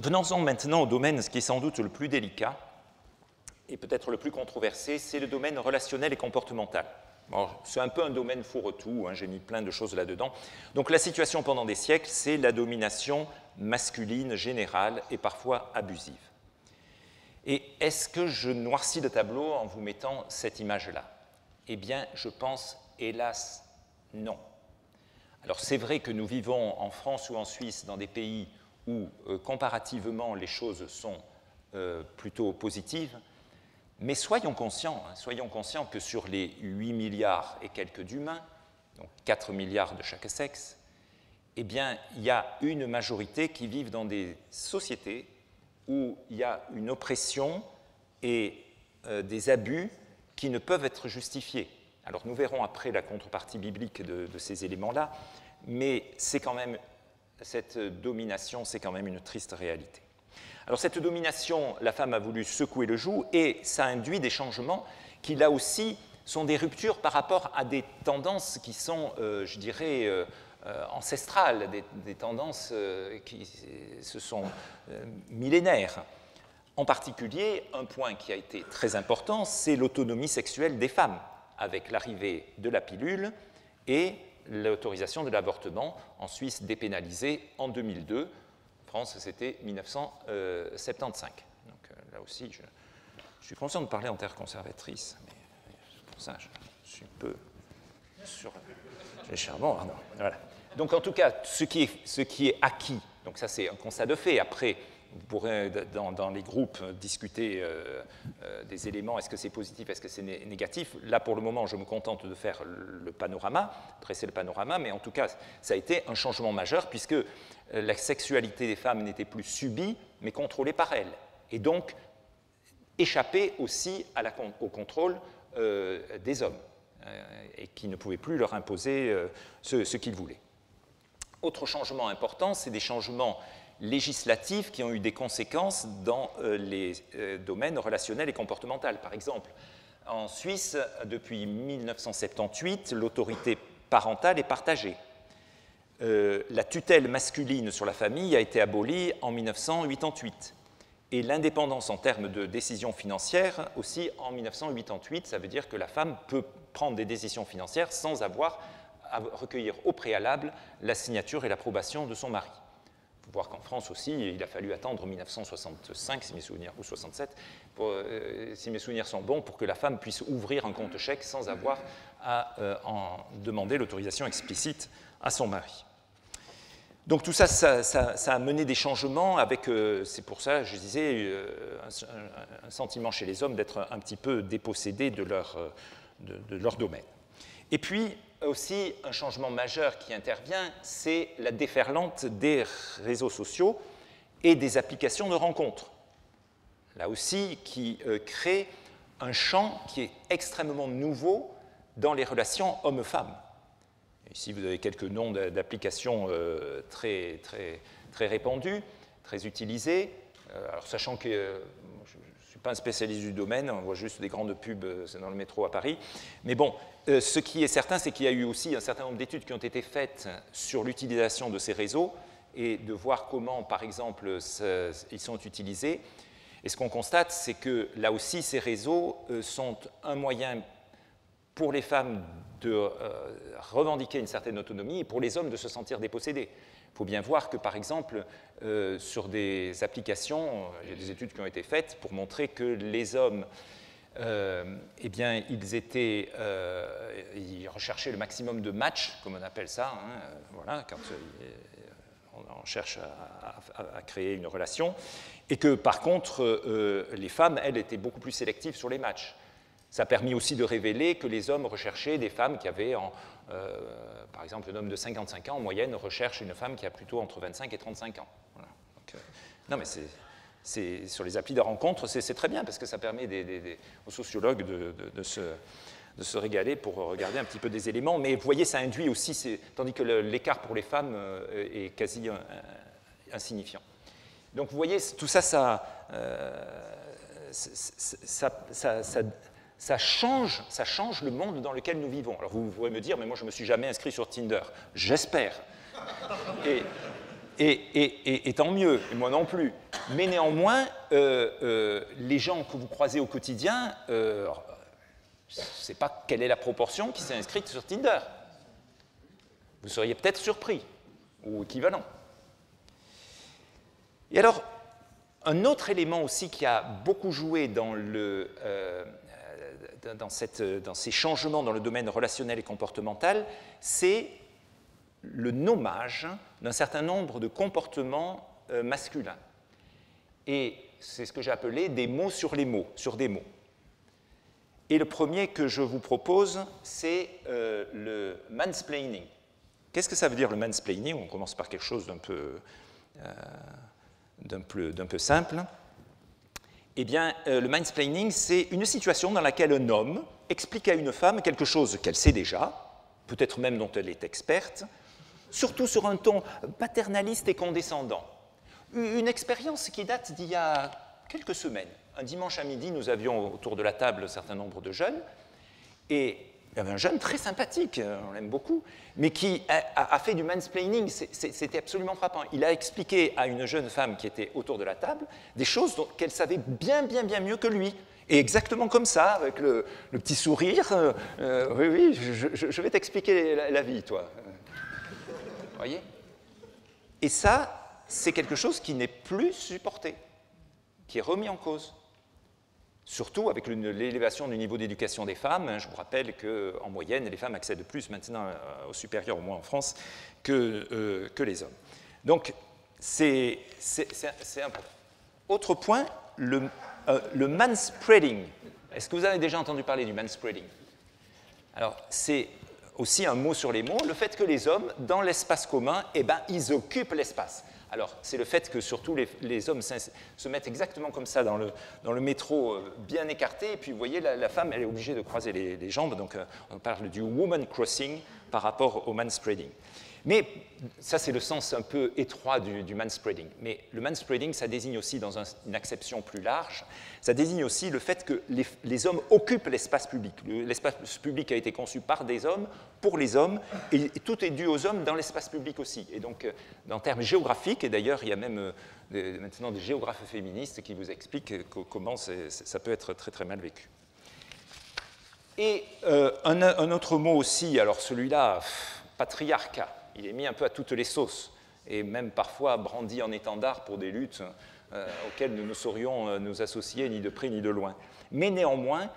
Speaker 1: Venons-en maintenant au domaine, ce qui est sans doute le plus délicat et peut-être le plus controversé, c'est le domaine relationnel et comportemental. C'est un peu un domaine fourre-tout, hein, j'ai mis plein de choses là-dedans. Donc la situation pendant des siècles, c'est la domination masculine générale et parfois abusive. Et est-ce que je noircis le tableau en vous mettant cette image-là? Eh bien, je pense, hélas, non. Alors c'est vrai que nous vivons en France ou en Suisse dans des pays où, comparativement, les choses sont plutôt positives, mais soyons conscients que sur les 8 milliards et quelques d'humains, donc 4 milliards de chaque sexe, eh bien, il y a une majorité qui vit dans des sociétés où il y a une oppression et des abus qui ne peuvent être justifiés. Alors nous verrons après la contrepartie biblique de ces éléments-là, mais c'est quand même, cette domination, c'est quand même une triste réalité. Alors cette domination, la femme a voulu secouer le joug et ça induit des changements qui là aussi sont des ruptures par rapport à des tendances qui sont, je dirais, ancestrales, des tendances qui se sont millénaires. En particulier, un point qui a été très important, c'est l'autonomie sexuelle des femmes, avec l'arrivée de la pilule et l'autorisation de l'avortement, en Suisse dépénalisée en 2002. En France, c'était 1975. Donc là aussi, je suis conscient de parler en terre conservatrice, mais pour ça, je suis un peu sur les charbons. Voilà. Donc en tout cas, ce qui est acquis, donc ça c'est un constat de fait. Après, vous pourrez dans les groupes discuter des éléments, est-ce que c'est positif, est-ce que c'est négatif. Là pour le moment, je me contente de faire le panorama, dresser le panorama, mais en tout cas, ça a été un changement majeur puisque la sexualité des femmes n'était plus subie, mais contrôlée par elles. Et donc, échappée aussi au contrôle des hommes, et qui ne pouvaient plus leur imposer ce qu'ils voulaient. Autre changement important, c'est des changements législatifs qui ont eu des conséquences dans les domaines relationnels et comportementaux. Par exemple, en Suisse, depuis 1978, l'autorité parentale est partagée. La tutelle masculine sur la famille a été abolie en 1988. Et l'indépendance en termes de décision financière aussi en 1988, ça veut dire que la femme peut prendre des décisions financières sans avoir à recueillir au préalable la signature et l'approbation de son mari. Il faut voir qu'en France aussi, il a fallu attendre 1965, si mes souvenirs, ou 67, si mes souvenirs sont bons, pour que la femme puisse ouvrir un compte chèque sans avoir à en demander l'autorisation explicite à son mari. Donc tout ça, ça a mené des changements avec, c'est pour ça, je disais, un sentiment chez les hommes d'être un petit peu dépossédés de leur domaine. Et puis, aussi, un changement majeur qui intervient, c'est la déferlante des réseaux sociaux et des applications de rencontres. Là aussi, qui crée un champ qui est extrêmement nouveau dans les relations hommes-femmes. Ici, vous avez quelques noms d'applications très répandues, très utilisées. Alors, sachant que je ne suis pas un spécialiste du domaine, on voit juste des grandes pubs dans le métro à Paris. Mais bon, ce qui est certain, c'est qu'il y a eu aussi un certain nombre d'études qui ont été faites sur l'utilisation de ces réseaux et de voir comment, par exemple, ils sont utilisés. Et ce qu'on constate, c'est que là aussi, ces réseaux sont un moyen pour les femmes de revendiquer une certaine autonomie et pour les hommes de se sentir dépossédés. Il faut bien voir que, par exemple, sur des applications, il y a des études qui ont été faites pour montrer que les hommes, eh bien, ils recherchaient le maximum de matchs, comme on appelle ça, hein, voilà, quand on cherche à créer une relation, et que, par contre, les femmes, elles, étaient beaucoup plus sélectives sur les matchs. Ça a permis aussi de révéler que les hommes recherchaient des femmes qui avaient, par exemple, un homme de 55 ans, en moyenne, recherche une femme qui a plutôt entre 25 et 35 ans. Voilà. Donc, non, mais c'est sur les applis de rencontre, c'est très bien, parce que ça permet aux sociologues de se régaler pour regarder un petit peu des éléments. Mais vous voyez, ça induit aussi, tandis que l'écart pour les femmes est quasi insignifiant. Donc, vous voyez, tout ça, ça change le monde dans lequel nous vivons. Alors vous pourrez me dire, mais moi je ne me suis jamais inscrit sur Tinder. J'espère. Et tant mieux, et moi non plus. Mais néanmoins, les gens que vous croisez au quotidien, je ne sais pas quelle est la proportion qui s'est inscrite sur Tinder. Vous seriez peut-être surpris, ou équivalent. Et alors, un autre élément aussi qui a beaucoup joué dans ces changements dans le domaine relationnel et comportemental, c'est le nommage d'un certain nombre de comportements masculins. Et c'est ce que j'ai appelé des mots sur les mots, sur des mots. Et le premier que je vous propose, c'est le mansplaining. Qu'est-ce que ça veut dire le mansplaining? On commence par quelque chose d'un peu simple. Eh bien, le mansplaining, c'est une situation dans laquelle un homme explique à une femme quelque chose qu'elle sait déjà, peut-être même dont elle est experte, surtout sur un ton paternaliste et condescendant. Une expérience qui date d'il y a quelques semaines. Un dimanche à midi, nous avions autour de la table un certain nombre de jeunes, et il y avait un jeune très sympathique, on l'aime beaucoup, mais qui a fait du mansplaining, c'était absolument frappant. Il a expliqué à une jeune femme qui était autour de la table des choses qu'elle savait bien mieux que lui. Et exactement comme ça, avec le petit sourire, oui, je vais t'expliquer la vie, toi. Vous voyez? Et ça, c'est quelque chose qui n'est plus supporté, qui est remis en cause. Surtout avec l'élévation du niveau d'éducation des femmes. Je vous rappelle qu'en moyenne, les femmes accèdent plus maintenant au supérieur, au moins en France, que les hommes. Donc, c'est important. Autre point, le manspreading. Est-ce que vous avez déjà entendu parler du manspreading? Alors, c'est aussi un mot sur les mots, le fait que les hommes, dans l'espace commun, eh ben, ils occupent l'espace. Alors, c'est le fait que surtout les hommes se mettent exactement comme ça dans le métro, bien écarté, et puis vous voyez, la femme, elle est obligée de croiser les jambes, donc on parle du woman crossing par rapport au manspreading. Mais ça, c'est le sens un peu étroit du manspreading. Mais le manspreading, ça désigne aussi, dans une acception plus large, ça désigne aussi le fait que les hommes occupent l'espace public. L'espace public a été conçu par des hommes, pour les hommes, et tout est dû aux hommes dans l'espace public aussi. Et donc, en termes géographiques, et d'ailleurs, il y a même maintenant des géographes féministes qui vous expliquent comment ça peut être très mal vécu. Et un autre mot aussi, alors celui-là, patriarcat. Il est mis un peu à toutes les sauces, et même parfois brandi en étendard pour des luttes auxquelles nous ne saurions nous associer ni de près ni de loin. Mais néanmoins,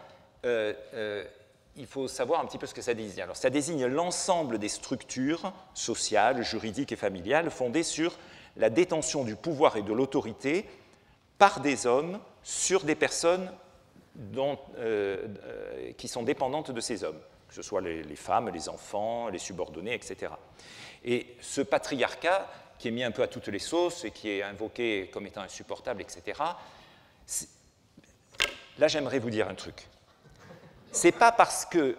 Speaker 1: il faut savoir un petit peu ce que ça désigne. Alors, ça désigne l'ensemble des structures sociales, juridiques et familiales fondées sur la détention du pouvoir et de l'autorité par des hommes sur des personnes qui sont dépendantes de ces hommes, que ce soit les femmes, les enfants, les subordonnés, etc. Et ce patriarcat, qui est mis un peu à toutes les sauces et qui est invoqué comme étant insupportable, etc., là, j'aimerais vous dire un truc. C'est pas parce qu'il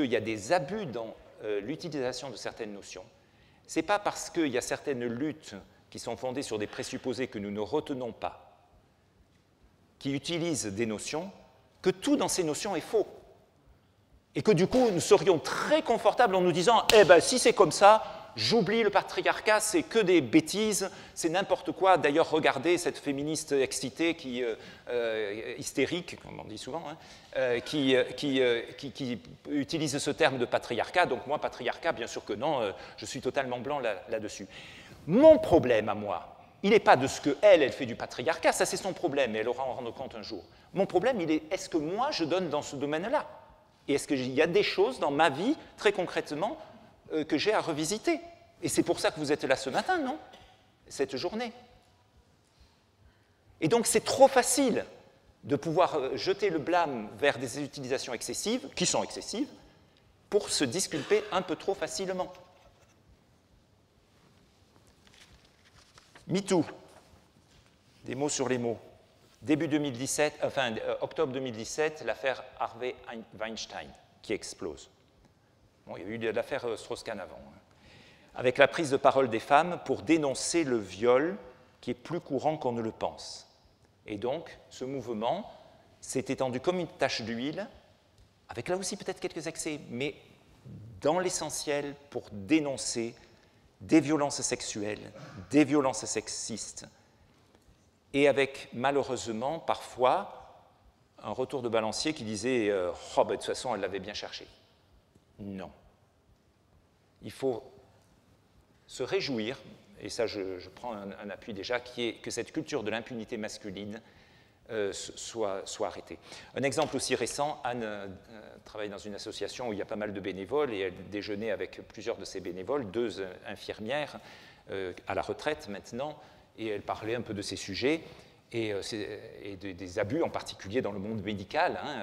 Speaker 1: y a des abus dans l'utilisation de certaines notions, c'est pas parce qu'il y a certaines luttes qui sont fondées sur des présupposés que nous ne retenons pas, qui utilisent des notions, que tout dans ces notions est faux. Et que du coup, nous serions très confortables en nous disant « Eh bien, si c'est comme ça, j'oublie le patriarcat, c'est que des bêtises, c'est n'importe quoi. » D'ailleurs, regardez cette féministe excitée, hystérique, comme on dit souvent, hein, qui utilise ce terme de patriarcat. Donc moi, patriarcat, bien sûr que non, je suis totalement blanc là-dessus. Mon problème à moi, il n'est pas de ce qu'elle fait du patriarcat, ça c'est son problème, et elle aura en rendre compte un jour. Mon problème, il est est-ce que moi, je donne dans ce domaine-là? Et est-ce qu'il y a des choses dans ma vie, très concrètement, que j'ai à revisiter? Et c'est pour ça que vous êtes là ce matin, non? Cette journée. Et donc c'est trop facile de pouvoir jeter le blâme vers des utilisations excessives, qui sont excessives, pour se disculper un peu trop facilement. MeToo, des mots sur les mots. Début 2017, octobre 2017, l'affaire Harvey Weinstein qui explose. Bon, il y a eu l'affaire Strauss-Kahn avant. Hein. Avec la prise de parole des femmes pour dénoncer le viol qui est plus courant qu'on ne le pense. Et donc, ce mouvement s'est étendu comme une tache d'huile, avec là aussi peut-être quelques excès, mais dans l'essentiel pour dénoncer des violences sexuelles, des violences sexistes, et avec, malheureusement, parfois, un retour de balancier qui disait « Oh, ben, de toute façon, elle l'avait bien cherché ». Non. Il faut se réjouir, et ça je prends un appui déjà, qui est que cette culture de l'impunité masculine soit arrêtée. Un exemple aussi récent, Anne travaille dans une association où il y a pas mal de bénévoles, et elle déjeunait avec plusieurs de ces bénévoles, 2 infirmières à la retraite maintenant, et elle parlait un peu de ces sujets, et des abus en particulier dans le monde médical. Hein,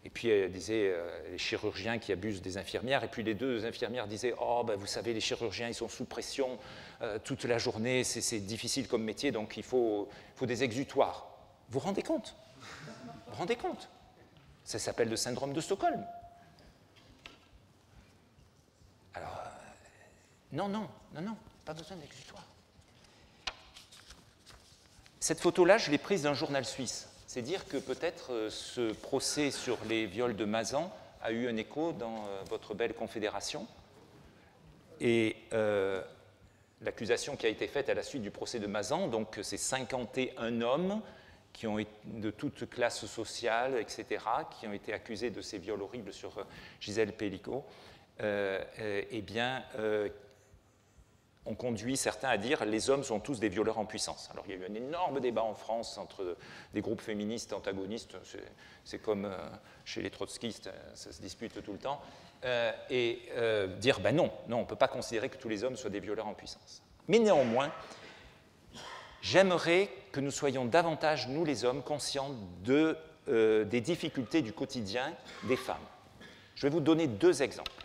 Speaker 1: Et puis elle disait les chirurgiens qui abusent des infirmières. Et puis les deux infirmières disaient oh ben, vous savez les chirurgiens ils sont sous pression toute la journée, c'est difficile comme métier donc il faut des exutoires. Vous vous rendez compte? Vous vous rendez compte? Ça s'appelle le syndrome de Stockholm. Alors non, pas besoin d'exutoire. Cette photo-là, je l'ai prise d'un journal suisse. C'est dire que peut-être ce procès sur les viols de Mazan a eu un écho dans votre belle confédération. Et l'accusation qui a été faite à la suite du procès de Mazan, donc c'est 51 hommes qui ont été de toute classe sociale, etc., qui ont été accusés de ces viols horribles sur Gisèle Pelicot, on conduit certains à dire les hommes sont tous des violeurs en puissance. Alors il y a eu un énorme débat en France entre des groupes féministes antagonistes, c'est comme chez les trotskistes, ça se dispute tout le temps, dire ben non, on ne peut pas considérer que tous les hommes soient des violeurs en puissance. Mais néanmoins, j'aimerais que nous soyons davantage, nous les hommes, conscients des difficultés du quotidien des femmes. Je vais vous donner 2 exemples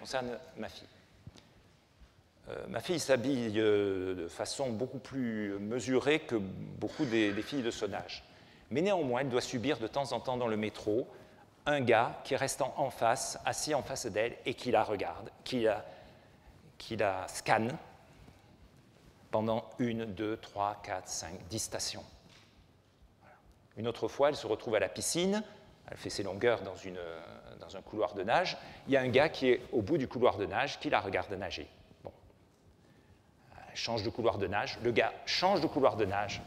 Speaker 1: concernant ma fille. Ma fille s'habille de façon beaucoup plus mesurée que beaucoup des filles de son âge. Mais néanmoins, elle doit subir de temps en temps dans le métro un gars qui reste en face, assis en face d'elle, et qui la regarde, qui la scanne pendant 1, 2, 3, 4, 5, 10 stations. Voilà. Une autre fois, elle se retrouve à la piscine, elle fait ses longueurs dans un couloir de nage, il y a un gars qui est au bout du couloir de nage qui la regarde nager. Change de couloir de nage, le gars change de couloir de nage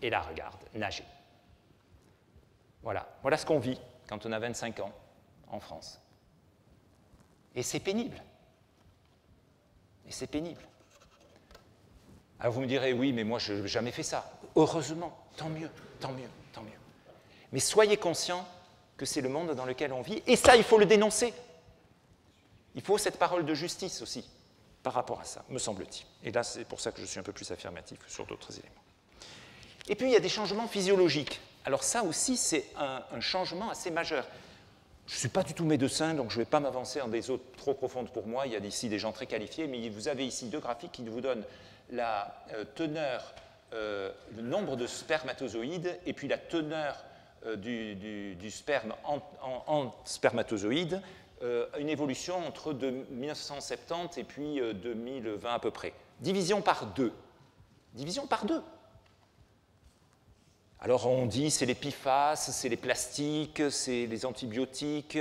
Speaker 1: et la regarde nager. Voilà ce qu'on vit quand on a 25 ans en France. Et c'est pénible. Alors vous me direz, oui, mais moi je n'ai jamais fait ça. Heureusement, tant mieux. Mais soyez conscients que c'est le monde dans lequel on vit, et ça, il faut le dénoncer. Il faut cette parole de justice aussi. Par rapport à ça, me semble-t-il. Et là, c'est pour ça que je suis un peu plus affirmatif que sur d'autres éléments. Et puis, il y a des changements physiologiques. Alors ça aussi, c'est un changement assez majeur. Je ne suis pas du tout médecin, donc je ne vais pas m'avancer dans des eaux trop profondes pour moi. Il y a ici des gens très qualifiés, mais vous avez ici 2 graphiques qui vous donnent la teneur, le nombre de spermatozoïdes, et puis la teneur du sperme en spermatozoïdes, une évolution entre 1970 et puis 2020 à peu près. Division par 2. Alors on dit c'est les PFAS, c'est les plastiques, c'est les antibiotiques,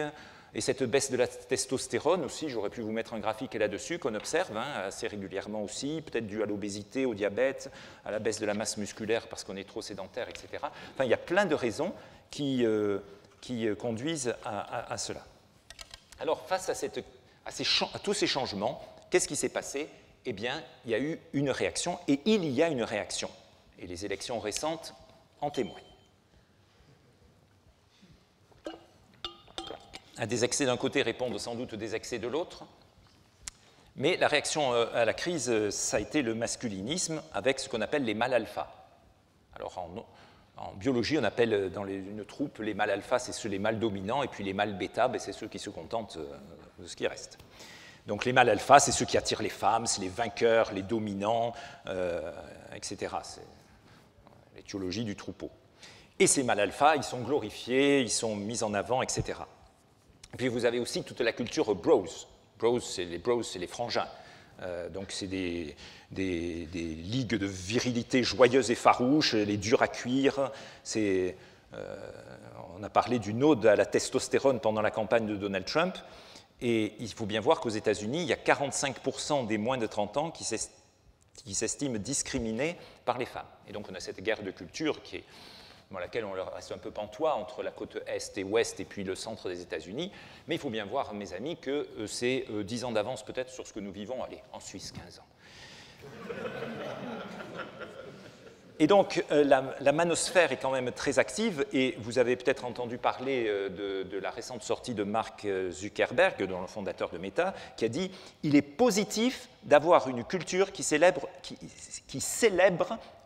Speaker 1: et cette baisse de la testostérone aussi, j'aurais pu vous mettre un graphique là-dessus qu'on observe assez régulièrement aussi, peut-être dû à l'obésité, au diabète, à la baisse de la masse musculaire parce qu'on est trop sédentaire, etc. Enfin, il y a plein de raisons qui conduisent à cela. Alors, face à tous ces changements, qu'est-ce qui s'est passé? Eh bien, il y a eu une réaction, et il y a une réaction. Et les élections récentes en témoignent. Des excès d'un côté répondent sans doute des excès de l'autre, mais la réaction à la crise, ça a été le masculinisme avec ce qu'on appelle les mâles alpha. Alors, en biologie, on appelle dans une troupe les mâles alpha, c'est les mâles dominants, et puis les mâles bêta, c'est ceux qui se contentent de ce qui reste. Donc les mâles alpha, c'est ceux qui attirent les femmes, c'est les vainqueurs, les dominants, etc. C'est l'étiologie du troupeau. Et ces mâles alpha, ils sont glorifiés, ils sont mis en avant, etc. Et puis vous avez aussi toute la culture bros. Bros, c'est les frangins. Donc c'est des ligues de virilité joyeuses et farouches, les durs à cuire. On a parlé d'une ode à la testostérone pendant la campagne de Donald Trump, et il faut bien voir qu'aux États-Unis, il y a 45% des moins de 30 ans qui s'estiment discriminés par les femmes. Et donc on a cette guerre de culture dans laquelle on reste un peu pantois entre la côte est et ouest et puis le centre des États-Unis. Mais il faut bien voir, mes amis, que c'est 10 ans d'avance peut-être sur ce que nous vivons, en Suisse, 15 ans. Et donc, la manosphère est quand même très active, et vous avez peut-être entendu parler de la récente sortie de Mark Zuckerberg, le fondateur de Meta, qui a dit « Il est positif d'avoir une culture qui célèbre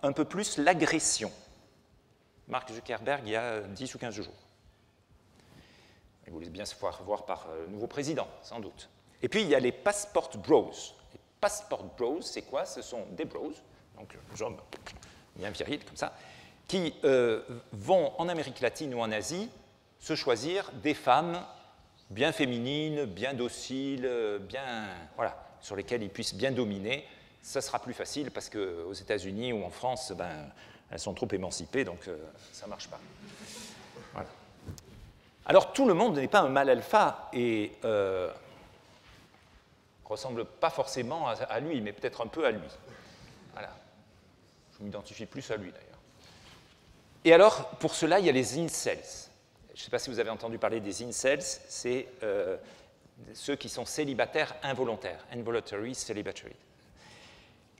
Speaker 1: un peu plus l'agression ». Mark Zuckerberg, il y a 10 ou 15 jours. Ils voulaient bien se faire voir par le nouveau président, sans doute. Et puis, il y a les passport bros. Les passport bros, c'est quoi? Ce sont des bros, donc des hommes bien virils comme ça, qui vont en Amérique latine ou en Asie se choisir des femmes bien féminines, bien dociles, voilà, sur lesquelles ils puissent bien dominer. Ça sera plus facile parce qu'aux États-Unis ou en France, elles sont trop émancipées, donc ça ne marche pas. Voilà. Alors, tout le monde n'est pas un mâle alpha et ne ressemble pas forcément à lui, mais peut-être un peu à lui. Voilà. Je m'identifie plus à lui, d'ailleurs. Et alors, pour cela, il y a les incels. Je ne sais pas si vous avez entendu parler des incels, c'est ceux qui sont célibataires involontaires, involuntary celibatory.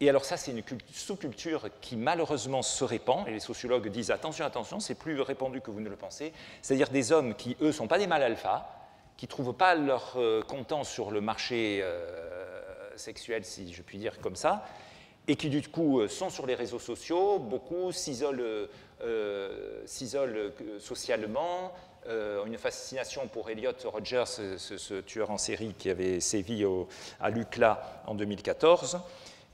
Speaker 1: Et alors ça, c'est une sous-culture qui malheureusement se répand, et les sociologues disent attention, attention, c'est plus répandu que vous ne le pensez, c'est-à-dire des hommes qui, eux, ne sont pas des mâles alpha, qui ne trouvent pas leur comptant sur le marché sexuel, si je puis dire comme ça, et qui du coup sont sur les réseaux sociaux, beaucoup s'isolent socialement, une fascination pour Elliot Rodgers, ce tueur en série qui avait sévi à l'UCLA en 2014.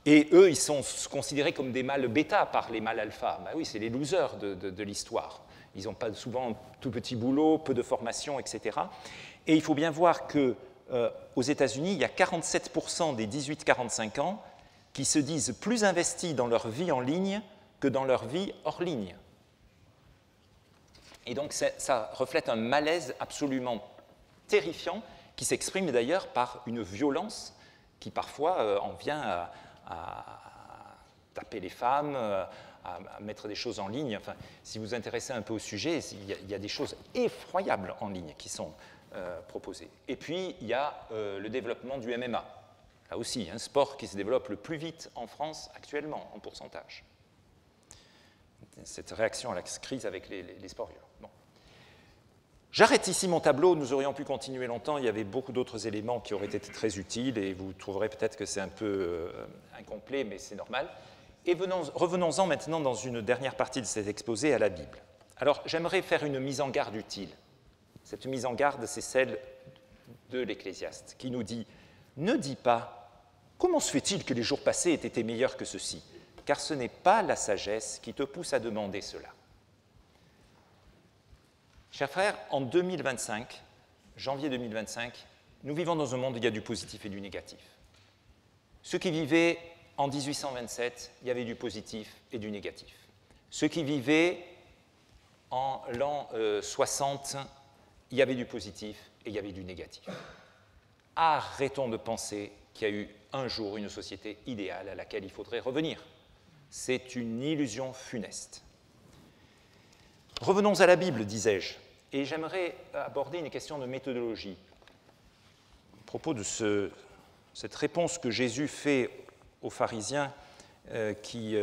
Speaker 1: Et eux, ils sont considérés comme des mâles bêta par les mâles alpha. Ben oui, c'est les losers de l'histoire. Ils n'ont pas souvent tout petit boulot, peu de formation, etc. Et il faut bien voir qu'aux États-Unis, il y a 47% des 18-45 ans qui se disent plus investis dans leur vie en ligne que dans leur vie hors ligne. Et donc, ça reflète un malaise absolument terrifiant qui s'exprime d'ailleurs par une violence qui parfois en vient à taper les femmes, à mettre des choses en ligne. Enfin, si vous vous intéressez un peu au sujet, il y a des choses effroyables en ligne qui sont proposées. Et puis, il y a le développement du MMA. Là aussi, un sport qui se développe le plus vite en France actuellement, en pourcentage. Cette réaction à la crise avec les sports violents. Bon. J'arrête ici mon tableau, nous aurions pu continuer longtemps, il y avait beaucoup d'autres éléments qui auraient été très utiles et vous trouverez peut-être que c'est un peu incomplet, mais c'est normal. Et revenons-en maintenant dans une dernière partie de cet exposé à la Bible. Alors j'aimerais faire une mise en garde utile. Cette mise en garde, c'est celle de l'Ecclésiaste, qui nous dit « Ne dis pas, comment se fait-il que les jours passés aient été meilleurs que ceux-ci ? Car ce n'est pas la sagesse qui te pousse à demander cela. » Chers frères, en 2025, janvier 2025, nous vivons dans un monde où il y a du positif et du négatif. Ceux qui vivaient en 1827, il y avait du positif et du négatif. Ceux qui vivaient en l'an 60, il y avait du positif et il y avait du négatif. Arrêtons de penser qu'il y a eu un jour une société idéale à laquelle il faudrait revenir. C'est une illusion funeste. Revenons à la Bible, disais-je. Et j'aimerais aborder une question de méthodologie. À propos de cette réponse que Jésus fait aux pharisiens qui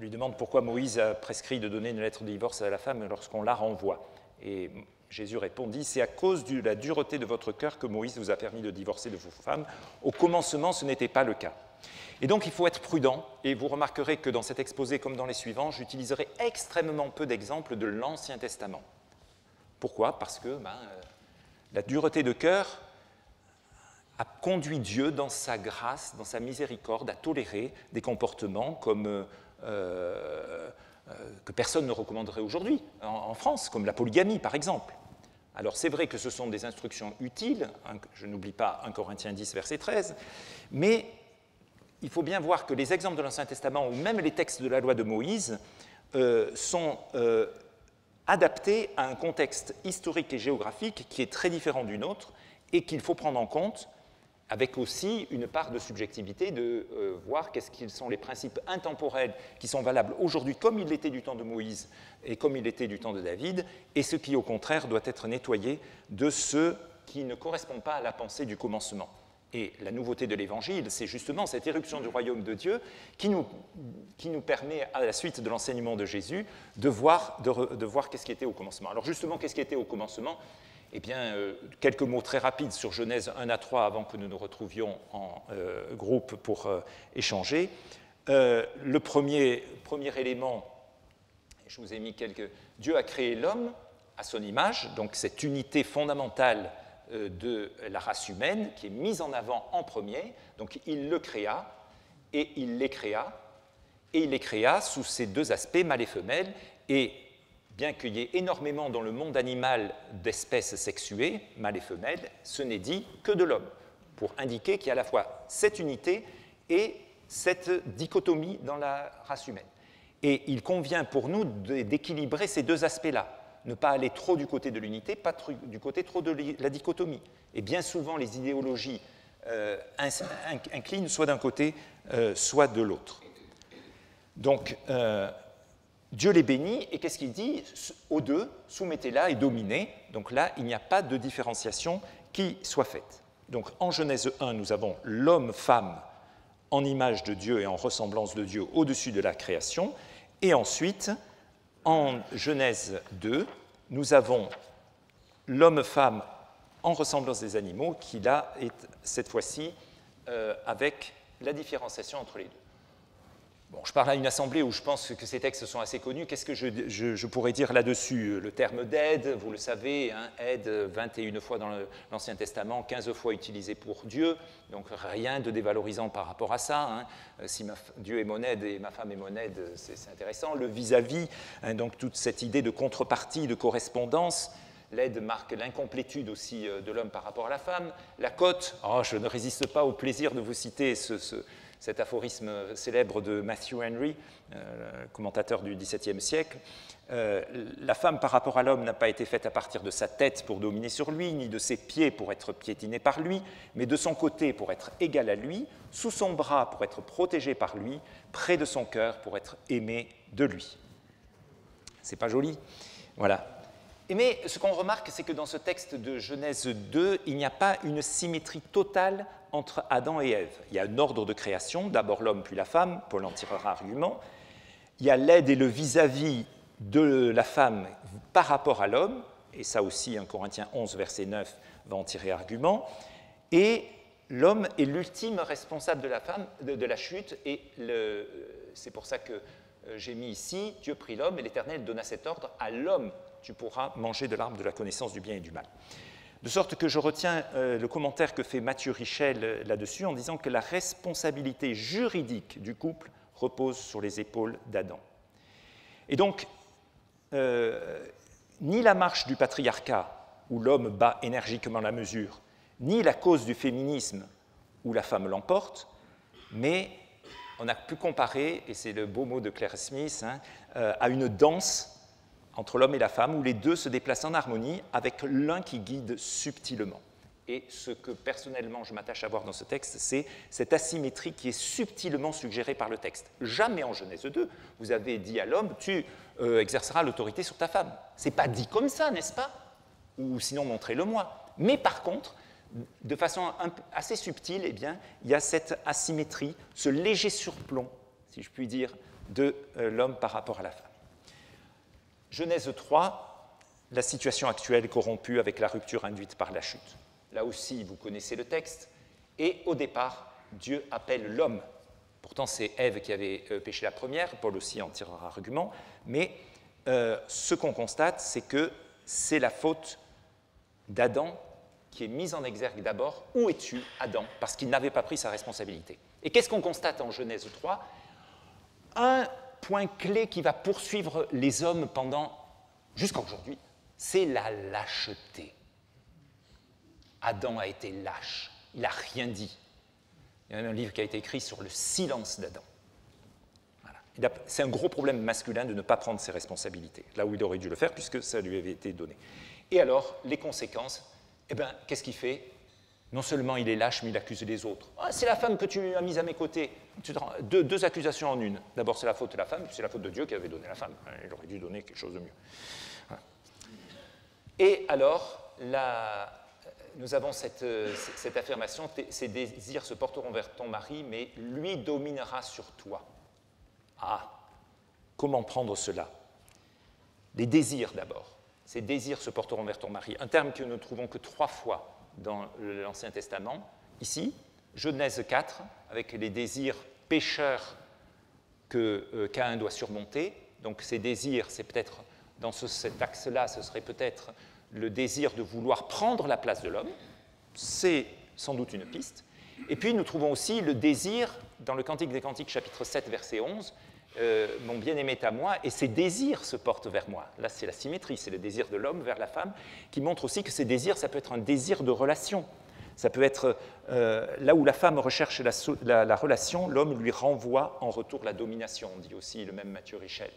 Speaker 1: lui demandent pourquoi Moïse a prescrit de donner une lettre de divorce à la femme lorsqu'on la renvoie. Et Jésus répondit, « C'est à cause de la dureté de votre cœur que Moïse vous a permis de divorcer de vos femmes. Au commencement, ce n'était pas le cas. » Et donc, il faut être prudent, et vous remarquerez que dans cet exposé, comme dans les suivants, j'utiliserai extrêmement peu d'exemples de l'Ancien Testament. Pourquoi ? Parce que la dureté de cœur a conduit Dieu, dans sa grâce, dans sa miséricorde, à tolérer des comportements comme, que personne ne recommanderait aujourd'hui en France, comme la polygamie, par exemple. Alors, c'est vrai que ce sont des instructions utiles, je n'oublie pas 1 Corinthiens 10, verset 13, mais il faut bien voir que les exemples de l'Ancien Testament, ou même les textes de la loi de Moïse, sont adaptés à un contexte historique et géographique qui est très différent du nôtre et qu'il faut prendre en compte, avec aussi une part de subjectivité, de voir quels sont les principes intemporels qui sont valables aujourd'hui, comme il l'était du temps de Moïse et comme il l'était du temps de David, et ce qui, au contraire, doit être nettoyé de ce qui ne correspond pas à la pensée du commencement. Et la nouveauté de l'Évangile, c'est justement cette éruption du royaume de Dieu qui nous permet, à la suite de l'enseignement de Jésus, de voir qu'est-ce qui était au commencement. Alors justement, qu'est-ce qui était au commencement ? Eh bien, quelques mots très rapides sur Genèse 1 à 3 avant que nous nous retrouvions en groupe pour échanger. Le premier élément, je vous ai mis quelques... Dieu a créé l'homme à son image, donc cette unité fondamentale de la race humaine qui est mise en avant en premier. Donc il le créa et il les créa, et il les créa sous ces deux aspects, mâle et femelle, et bien qu'il y ait énormément dans le monde animal d'espèces sexuées, mâle et femelle, ce n'est dit que de l'homme, pour indiquer qu'il y a à la fois cette unité et cette dichotomie dans la race humaine. Et il convient pour nous d'équilibrer ces deux aspects-là, ne pas aller trop du côté de l'unité, pas du côté trop de la dichotomie. Et bien souvent, les idéologies inclinent soit d'un côté, soit de l'autre. Donc, Dieu les bénit, et qu'est-ce qu'il dit? Aux deux, soumettez-la et dominez. Donc là, il n'y a pas de différenciation qui soit faite. Donc en Genèse 1, nous avons l'homme-femme en image de Dieu et en ressemblance de Dieu au-dessus de la création. Et ensuite, en Genèse 2, nous avons l'homme-femme en ressemblance des animaux, qui là est cette fois-ci avec la différenciation entre les deux. Bon, je parle à une assemblée où je pense que ces textes sont assez connus. Qu'est-ce que je pourrais dire là-dessus? Le terme d'aide, vous le savez, hein, aide 21 fois dans l'Ancien Testament, 15 fois utilisé pour Dieu, donc rien de dévalorisant par rapport à ça. Hein. Si Dieu est mon aide et ma femme est mon aide, c'est intéressant. Le vis-à-vis, hein, donc toute cette idée de contrepartie, de correspondance. L'aide marque l'incomplétude aussi de l'homme par rapport à la femme. La cote, oh, je ne résiste pas au plaisir de vous citer cet aphorisme célèbre de Matthew Henry, commentateur du XVIIe siècle. La femme par rapport à l'homme n'a pas été faite à partir de sa tête pour dominer sur lui, ni de ses pieds pour être piétinée par lui, mais de son côté pour être égale à lui, sous son bras pour être protégée par lui, près de son cœur pour être aimée de lui. C'est pas joli? Voilà. Mais ce qu'on remarque, c'est que dans ce texte de Genèse 2, il n'y a pas une symétrie totale entre Adam et Ève. Il y a un ordre de création, d'abord l'homme puis la femme, Paul en tirera argument. Il y a l'aide et le vis-à-vis de la femme par rapport à l'homme, et ça aussi, 1 Corinthiens 11, verset 9, va en tirer argument. Et l'homme est l'ultime responsable de la femme, de la chute, et c'est pour ça que j'ai mis ici, Dieu prit l'homme et l'Éternel donna cet ordre à l'homme. Tu pourras manger de l'arbre de la connaissance du bien et du mal. De sorte que je retiens le commentaire que fait Mathieu Richel là-dessus en disant que la responsabilité juridique du couple repose sur les épaules d'Adam. Et donc, ni la marche du patriarcat, où l'homme bat énergiquement la mesure, ni la cause du féminisme, où la femme l'emporte, mais on a pu comparer, et c'est le beau mot de Claire Smith, hein, à une danse entre l'homme et la femme, où les deux se déplacent en harmonie, avec l'un qui guide subtilement. Et ce que personnellement je m'attache à voir dans ce texte, c'est cette asymétrie qui est subtilement suggérée par le texte. Jamais en Genèse 2, vous avez dit à l'homme, tu exerceras l'autorité sur ta femme. Ce n'est pas dit comme ça, n'est-ce pas? Ou sinon, montrez-le-moi. Mais par contre, de façon assez subtile, eh bien, il y a cette asymétrie, ce léger surplomb, si je puis dire, de l'homme par rapport à la femme. Genèse 3, la situation actuelle corrompue avec la rupture induite par la chute. Là aussi, vous connaissez le texte. Et au départ, Dieu appelle l'homme. Pourtant, c'est Ève qui avait péché la première, Paul aussi en tirera argument. Mais ce qu'on constate, c'est que c'est la faute d'Adam qui est mise en exergue d'abord. Où es-tu, Adam? Parce qu'il n'avait pas pris sa responsabilité. Et qu'est-ce qu'on constate en Genèse 3? Un point clé qui va poursuivre les hommes jusqu'à aujourd'hui, c'est la lâcheté. Adam a été lâche, il n'a rien dit. Il y a même un livre qui a été écrit sur le silence d'Adam. Voilà. C'est un gros problème masculin de ne pas prendre ses responsabilités, là où il aurait dû le faire, puisque ça lui avait été donné. Et alors, les conséquences, eh bien, qu'est-ce qu'il fait? Non seulement il est lâche, mais il accuse les autres. Ah, c'est la femme que tu as mise à mes côtés. Deux accusations en une. D'abord, c'est la faute de la femme, puis c'est la faute de Dieu qui avait donné la femme. Il aurait dû donner quelque chose de mieux. Voilà. Et alors, nous avons cette affirmation, ses désirs se porteront vers ton mari, mais lui dominera sur toi. Ah, comment prendre cela? Les désirs d'abord. Ces désirs se porteront vers ton mari. Un terme que nous ne trouvons que 3 fois dans l'Ancien Testament. Ici, Genèse 4, avec les désirs pécheurs que Caïn doit surmonter. Donc ces désirs, c'est peut-être Dans cet axe-là, ce serait peut-être le désir de vouloir prendre la place de l'homme. C'est sans doute une piste. Et puis nous trouvons aussi le désir, dans le Cantique des Cantiques, chapitre 7, verset 11, mon bien-aimé est à moi, et ses désirs se portent vers moi. Là, c'est la symétrie, c'est le désir de l'homme vers la femme, qui montre aussi que ces désirs, ça peut être un désir de relation. Ça peut être là où la femme recherche la relation, l'homme lui renvoie en retour la domination, on dit aussi le même Mathieu Richel.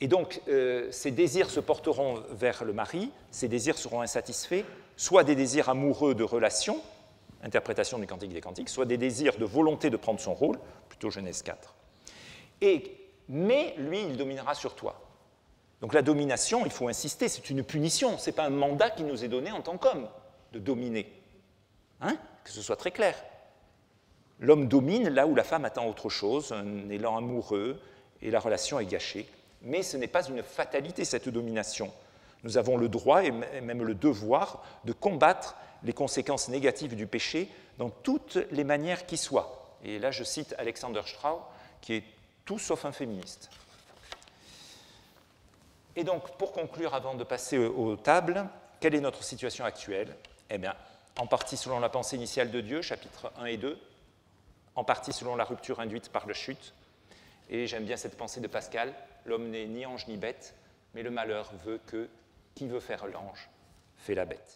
Speaker 1: Et donc, ces désirs se porteront vers le mari, ces désirs seront insatisfaits, soit des désirs amoureux de relation, interprétation du Cantique des Cantiques, soit des désirs de volonté de prendre son rôle, plutôt Genèse 4. Mais lui, il dominera sur toi. Donc la domination, il faut insister, c'est une punition, ce n'est pas un mandat qui nous est donné en tant qu'homme de dominer. Hein? Que ce soit très clair. L'homme domine là où la femme attend autre chose, un élan amoureux, et la relation est gâchée. Mais ce n'est pas une fatalité, cette domination. Nous avons le droit et même le devoir de combattre les conséquences négatives du péché dans toutes les manières qui soient. Et là, je cite Alexander Strauss, qui est tout sauf un féministe. Et donc, pour conclure, avant de passer aux tables, quelle est notre situation actuelle? Eh bien, en partie selon la pensée initiale de Dieu, chapitres 1 et 2, en partie selon la rupture induite par la chute. Et j'aime bien cette pensée de Pascal, l'homme n'est ni ange ni bête, mais le malheur veut que qui veut faire l'ange fait la bête.